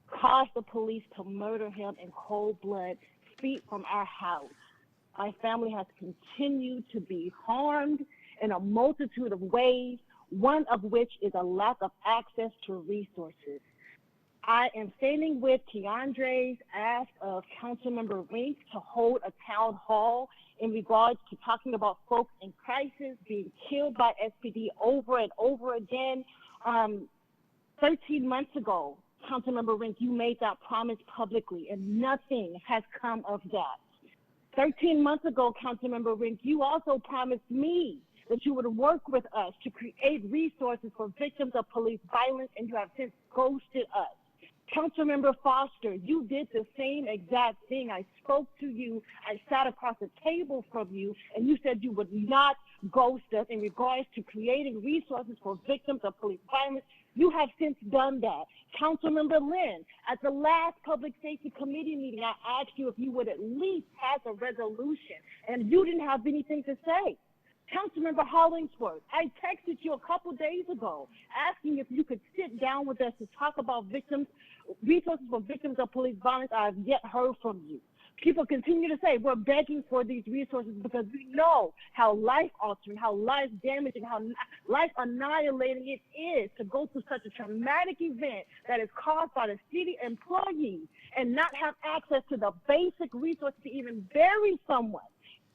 caused the police to murder him in cold blood, feet from our house. My family has continued to be harmed in a multitude of ways, one of which is a lack of access to resources. I am standing with Keandre's ask of Councilmember Rink to hold a town hall in regards to talking about folks in crisis being killed by SPD over and over again. 13 months ago, Councilmember Rink, you made that promise publicly, and nothing has come of that. 13 months ago, Councilmember Rink, you also promised me that you would work with us to create resources for victims of police violence, and you have since ghosted us. Councilmember Foster, you did the same exact thing. I spoke to you. I sat across the table from you, and you said you would not ghost us in regards to creating resources for victims of police violence. You have since done that. Councilmember Lynn, at the last Public Safety Committee meeting, I asked you if you would at least pass a resolution, and you didn't have anything to say. Councilmember Hollingsworth, I texted you a couple days ago asking if you could sit down with us to talk about resources for victims of police violence. I have yet heard from you. People continue to say we're begging for these resources because we know how life-altering, how life-damaging, how life-annihilating it is to go through such a traumatic event that is caused by the city employees and not have access to the basic resources to even bury someone.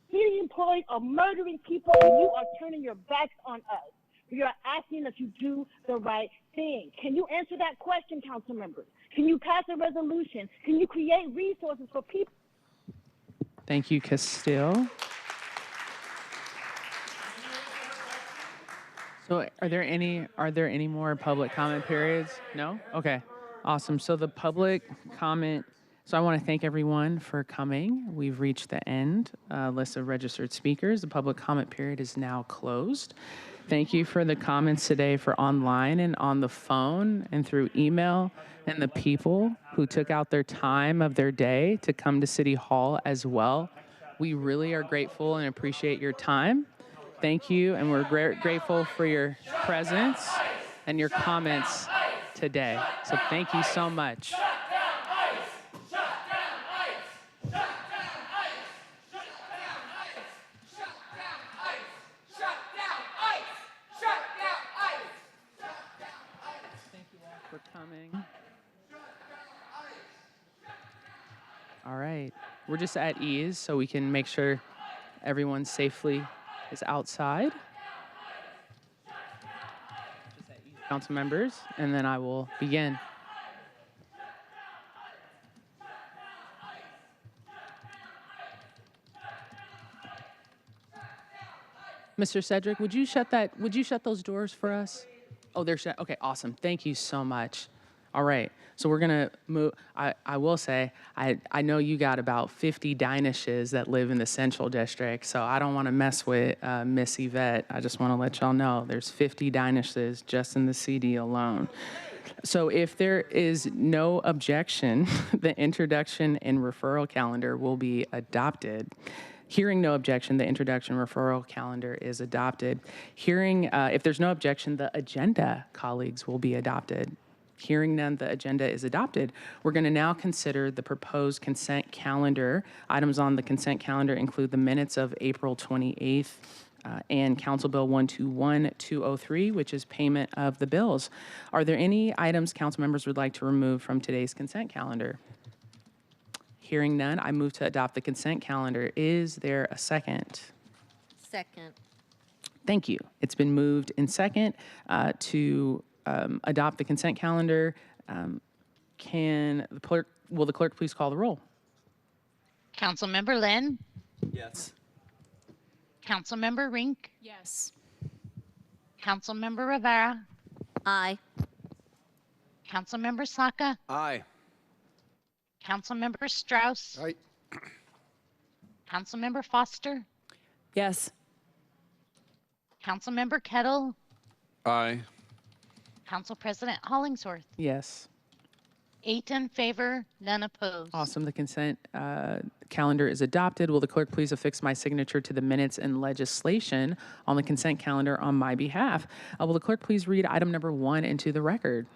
City employees are murdering people, and you are turning your backs on us. We are asking that you do the right thing. Can you answer that question, council members? Can you pass a resolution? Can you create resources for people? Thank you, Castile. So are there any more public comment periods? No? Okay, awesome. So the public comment, so I want to thank everyone for coming. We've reached the end list of registered speakers. The public comment period is now closed. Thank you for the comments today for online and on the phone and through email, and the people who took out their time of their day to come to City Hall as well. We really are grateful and appreciate your time. Thank you, and we're grateful for your presence and your comments today. So thank you so much. For coming. All right, we're just at ease so we can make sure everyone safely is outside. Just at ease, council members, and then I will begin. Mr. Cedric, would you shut those doors for us? Oh, they're shut. Okay, awesome. Thank you so much. All right, so we're gonna move. I will say, I know you got about 50 Dinishes that live in the Central District, so I don't wanna mess with Miss Yvette. I just wanna let y'all know there's 50 Dinishes just in the CD alone. So if there is no objection, the introduction and referral calendar will be adopted. Hearing no objection, the introduction referral calendar is adopted. If there's no objection, the agenda, colleagues, will be adopted. Hearing none, the agenda is adopted. We're going to now consider the proposed consent calendar. Items on the consent calendar include the minutes of April 28th and Council Bill 121203, which is payment of the bills. Are there any items council members would like to remove from today's consent calendar? Hearing none, I move to adopt the consent calendar. Is there a second? Second. Thank you. It's been moved in second to adopt the consent calendar. Will the clerk please call the roll? Councilmember Lynn? Yes. Councilmember Rink? Yes. Councilmember Rivera? Aye. Councilmember Saka? Aye. Councilmember Strauss? Aye. Councilmember Foster? Yes. Councilmember Kettle? Aye. Council President Hollingsworth? Yes. 8 in favor, none opposed. Awesome. The consent calendar is adopted. Will the clerk please affix my signature to the minutes and legislation on the consent calendar on my behalf? Will the clerk please read item number 1 into the record?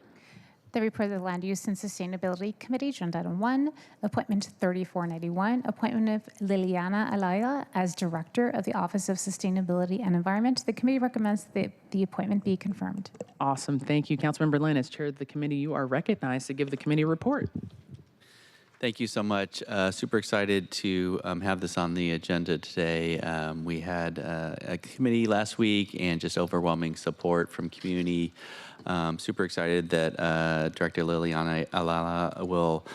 The report of the Land Use and Sustainability Committee, Agenda Item 1, Appointment 3491, appointment of Lylianna Allala as Director of the Office of Sustainability and Environment. The committee recommends that the appointment be confirmed. Awesome. Thank you. Councilmember Lynn, as chair of the committee, you are recognized to give the committee a report. Thank you so much. Super excited to have this on the agenda today. We had a committee last week and just overwhelming support from community. Super excited that Director Lylianna Allala will,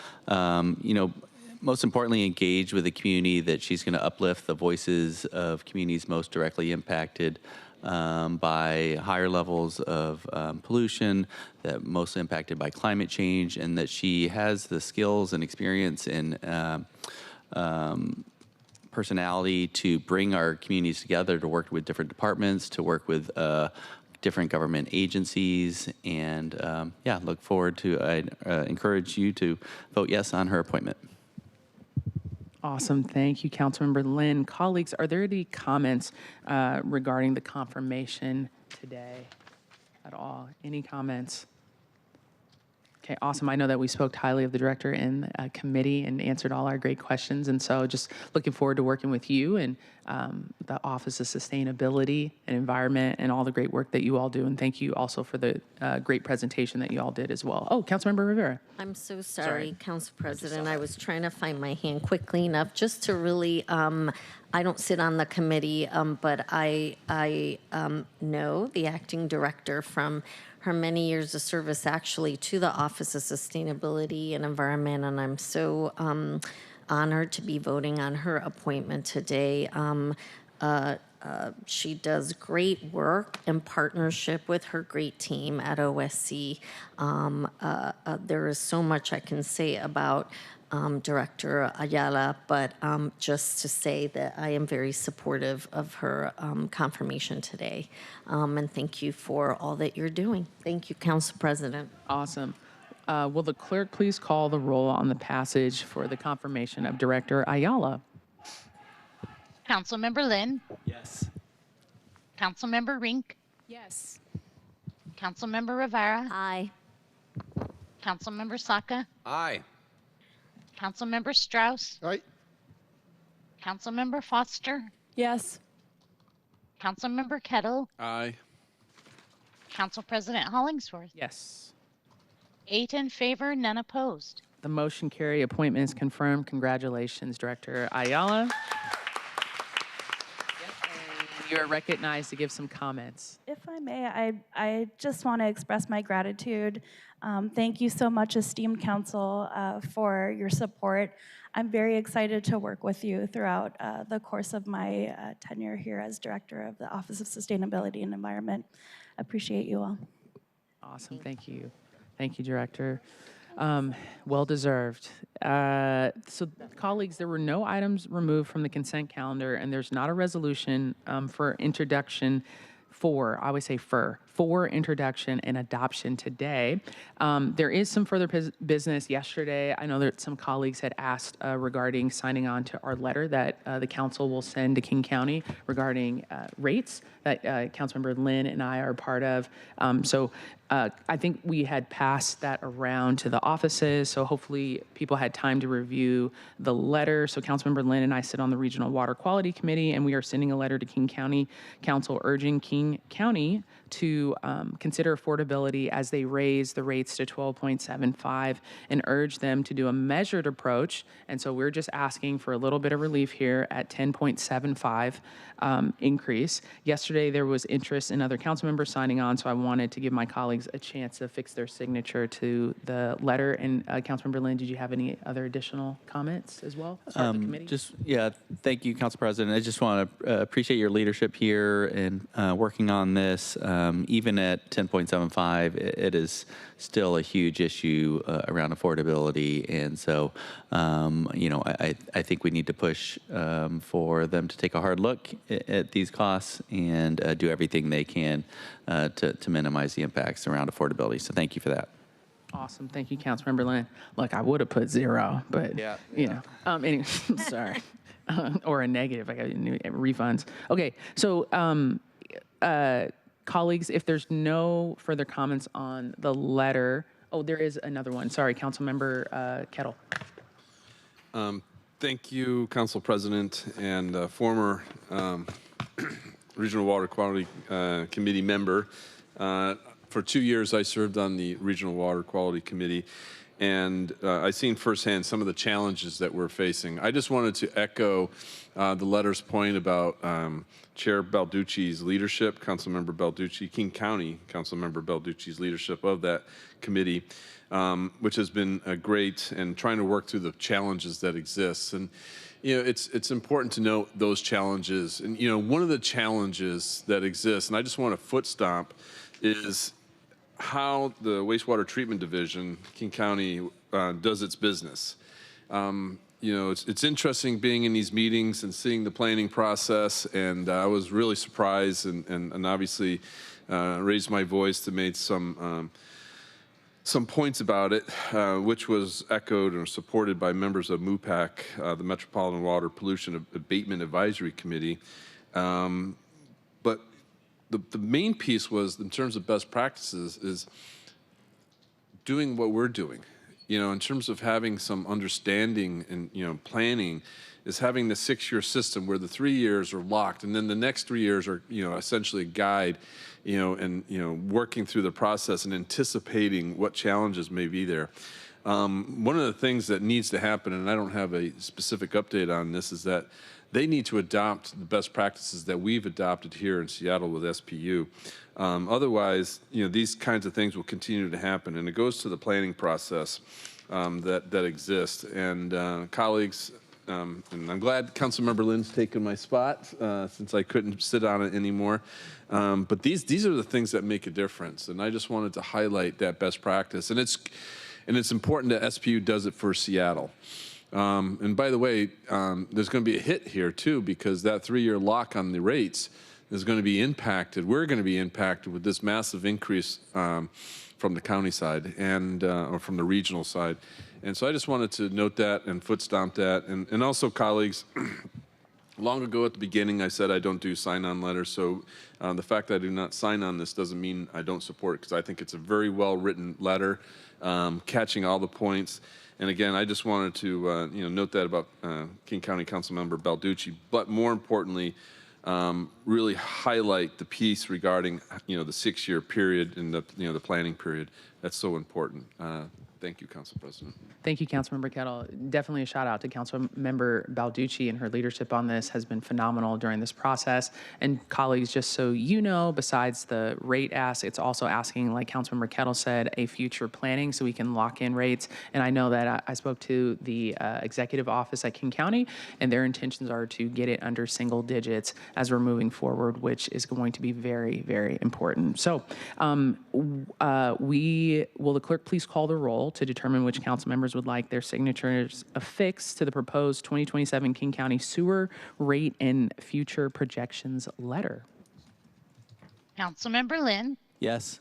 most importantly, engage with the community, that she's going to uplift the voices of communities most directly impacted by higher levels of pollution, that most impacted by climate change, and that she has the skills and experience and personality to bring our communities together, to work with different departments, to work with different government agencies, and yeah, look forward to, I encourage you to vote yes on her appointment. Awesome. Thank you, Councilmember Lynn. Colleagues, are there any comments regarding the confirmation today at all? Any comments? Okay, awesome. I know that we spoke highly of the director in committee and answered all our great questions. And so just looking forward to working with you and the Office of Sustainability and Environment and all the great work that you all do. And thank you also for the great presentation that you all did as well. Oh, Councilmember Rivera. I'm so sorry, Council President. I was trying to find my hand quickly enough just to really, I don't sit on the committee, but I know the acting director from her many years of service actually to the Office of Sustainability and Environment, and I'm so honored to be voting on her appointment today. She does great work in partnership with her great team at OSC. There is so much I can say about Director Allala, but just to say that I am very supportive of her confirmation today. And thank you for all that you're doing. Thank you, Council President. Awesome. Will the clerk please call the roll on the passage for the confirmation of Director Allala? Councilmember Lynn? Yes. Councilmember Rink? Yes. Councilmember Rivera? Aye. Councilmember Saka? Aye. Councilmember Strauss? Aye. Councilmember Foster? Yes. Councilmember Kettle? Aye. Council President Hollingsworth? Yes. 8 in favor, none opposed. The motion carry. Appointment is confirmed. Congratulations, Director Allala. You are recognized to give some comments. If I may, I just want to express my gratitude. Thank you so much, esteemed council, for your support. I'm very excited to work with you throughout the course of my tenure here as Director of the Office of Sustainability and Environment. Appreciate you all. Awesome. Thank you. Thank you, Director. Well deserved. So, colleagues, there were no items removed from the consent calendar, and there's not a resolution for introduction for, I would say for introduction and adoption today. There is some further business yesterday. I know that some colleagues had asked regarding signing on to our letter that the council will send to King County regarding rates that Councilmember Lynn and I are part of. I think we had passed that around to the offices, so hopefully people had time to review the letter. So Councilmember Lynn and I sit on the Regional Water Quality Committee, and we are sending a letter to King County Council urging King County to consider affordability as they raise the rates to 12.75 and urge them to do a measured approach. And so we're just asking for a little bit of relief here at 10.75 increase. Yesterday, there was interest in other council members signing on, so I wanted to give my colleagues a chance to fix their signature to the letter. And Councilmember Lynn, did you have any other additional comments as well? The committee? Thank you, Council President. I just want to appreciate your leadership here in working on this. Even at 10.75, it is still a huge issue around affordability. And so, I think we need to push for them to take a hard look at these costs and do everything they can to minimize the impacts around affordability. So thank you for that. Awesome. Thank you, Councilmember Lynn. Look, I would have put 0, but, anyway, sorry. Or a negative. I got refunds. Okay, so colleagues, if there's no further comments on the letter, there is another one. Sorry, Councilmember Kettle. Thank you, Council President and former Regional Water Quality Committee member. For 2 years, I served on the Regional Water Quality Committee, and I've seen firsthand some of the challenges that we're facing. I just wanted to echo the letter's point about Chair Balducci's leadership, Councilmember Balducci, King County Councilmember Balducci's leadership of that committee, which has been great, and trying to work through the challenges that exist. And it's important to note those challenges. And one of the challenges that exists, and I just want to foot stomp, is how the wastewater treatment division, King County, does its business. It's interesting being in these meetings and seeing the planning process, and I was really surprised and obviously raised my voice to make some points about it, which was echoed or supported by members of MUPAC, the Metropolitan Water Pollution Abatement Advisory Committee. But the main piece was, in terms of best practices, is doing what we're doing. In terms of having some understanding and planning, is having the 6-year system where the 3 years are locked, and then the next 3 years are essentially a guide, and working through the process and anticipating what challenges may be there. One of the things that needs to happen, and I don't have a specific update on this, is that they need to adopt the best practices that we've adopted here in Seattle with SPU. Otherwise, these kinds of things will continue to happen, and it goes to the planning process that exists. And colleagues, and I'm glad Councilmember Lynn's taken my spot since I couldn't sit on it anymore. But these are the things that make a difference, and I just wanted to highlight that best practice. And it's important that SPU does it for Seattle. And by the way, there's going to be a hit here too, because that 3-year lock on the rates is going to be impacted. We're going to be impacted with this massive increase from the county side and or from the regional side. And so I just wanted to note that and foot stomp that. And also, colleagues, long ago at the beginning, I said I don't do sign-on letters. So the fact that I do not sign on this doesn't mean I don't support it, because I think it's a very well-written letter, catching all the points. And again, I just wanted to note that about King County Councilmember Balducci, but more importantly, really highlight the piece regarding the 6-year period and the planning period. That's so important. Thank you, Council President. Thank you, Councilmember Kettle. Definitely a shout out to Councilmember Balducci, and her leadership on this has been phenomenal during this process. And colleagues, just so you know, besides the rate ask, it's also asking, like Councilmember Kettle said, a future planning so we can lock in rates. And I know that I spoke to the executive office at King County, and their intentions are to get it under single digits as we're moving forward, which is going to be very, very important. So will the clerk please call the roll to determine which council members would like their signatures affixed to the proposed 2027 King County sewer rate and future projections letter? Councilmember Lynn, Yes.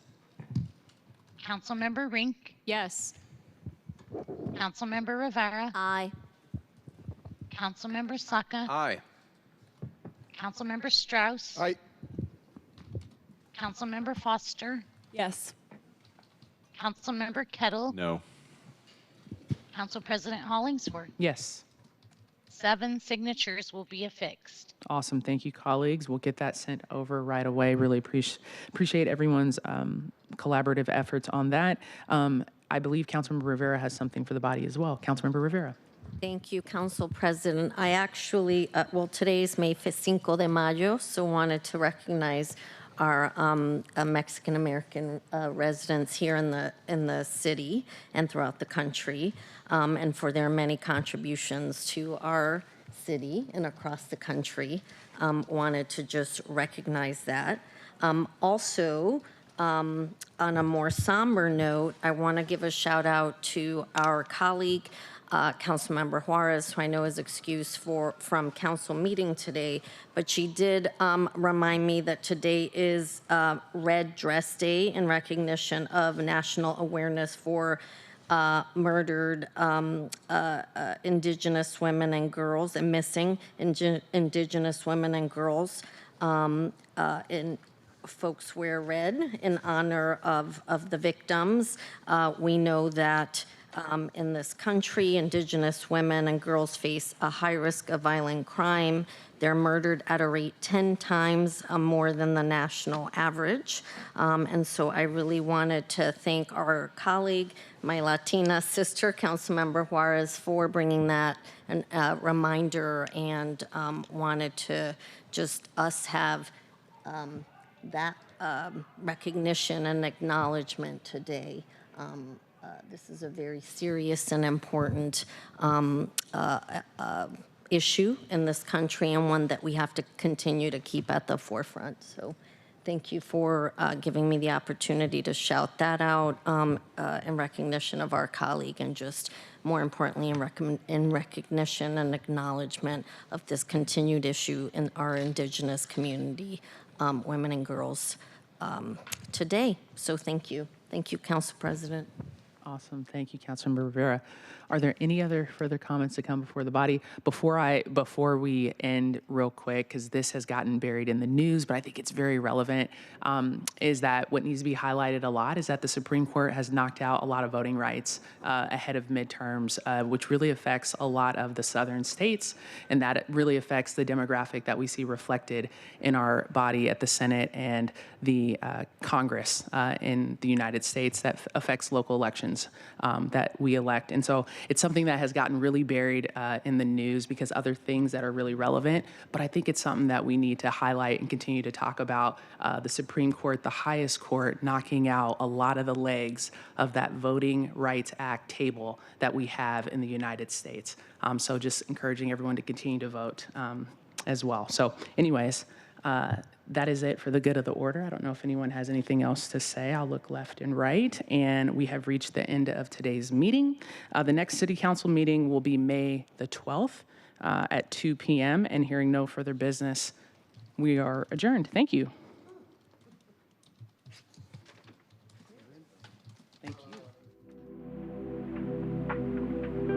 Councilmember Rink, Yes. Councilmember Rivera, Aye. Councilmember Saka, Aye. Councilmember Strauss, Aye. Councilmember Foster, Yes. Councilmember Kettle, No. Council President Hollingsworth. Yes. 7 signatures will be affixed. Awesome. Thank you, colleagues. We'll get that sent over right away. Really appreciate everyone's collaborative efforts on that. I believe Councilmember Rivera has something for the body as well. Councilmember Rivera. Thank you, Council President. I actually, today is May 5 de Mayo, so wanted to recognize our Mexican-American residents here in the city and throughout the country, and for their many contributions to our city and across the country. Wanted to just recognize that. Also, on a more somber note, I want to give a shout out to our colleague, Councilmember Juarez, who I know is excused from council meeting today, but she did remind me that today is Red Dress Day in recognition of national awareness for murdered Indigenous women and girls and missing Indigenous women and girls. Folks wear red in honor of the victims. We know that in this country. Indigenous women and girls face a high risk of violent crime. They're murdered at a rate 10 times more than the national average. And so I really wanted to thank our colleague, my Latina sister, Councilmember Juarez, for bringing that reminder, and wanted to just us have that recognition and acknowledgement today. This is a very serious and important issue in this country, and one that we have to continue to keep at the forefront. So thank you for giving me the opportunity to shout that out in recognition of our colleague, and just more importantly in recognition and acknowledgement of this continued issue in our Indigenous community, women and girls today. So thank you. Thank you, Council President. Awesome. Thank you, Councilmember Rivera. Are there any other further comments to come before the body? Before we end real quick, because this has gotten buried in the news, but I think it's very relevant, is that what needs to be highlighted a lot is that the Supreme Court has knocked out a lot of voting rights ahead of midterms, which really affects a lot of the southern states, and that it really affects the demographic that we see reflected in our body at the Senate and the Congress in the United States, that affects local elections that we elect. And so it's something that has gotten really buried in the news because other things that are really relevant, but I think it's something that we need to highlight and continue to talk about. The Supreme Court, the highest court, knocking out a lot of the legs of that Voting Rights Act table that we have in the United States. So just encouraging everyone to continue to vote as well. So anyways, that is it for the good of the order. I don't know if anyone has anything else to say. I'll look left and right, and we have reached the end of today's meeting. The next City Council meeting will be May the 12th at 2 p.m., and hearing no further business, we are adjourned. Thank you. Thank you.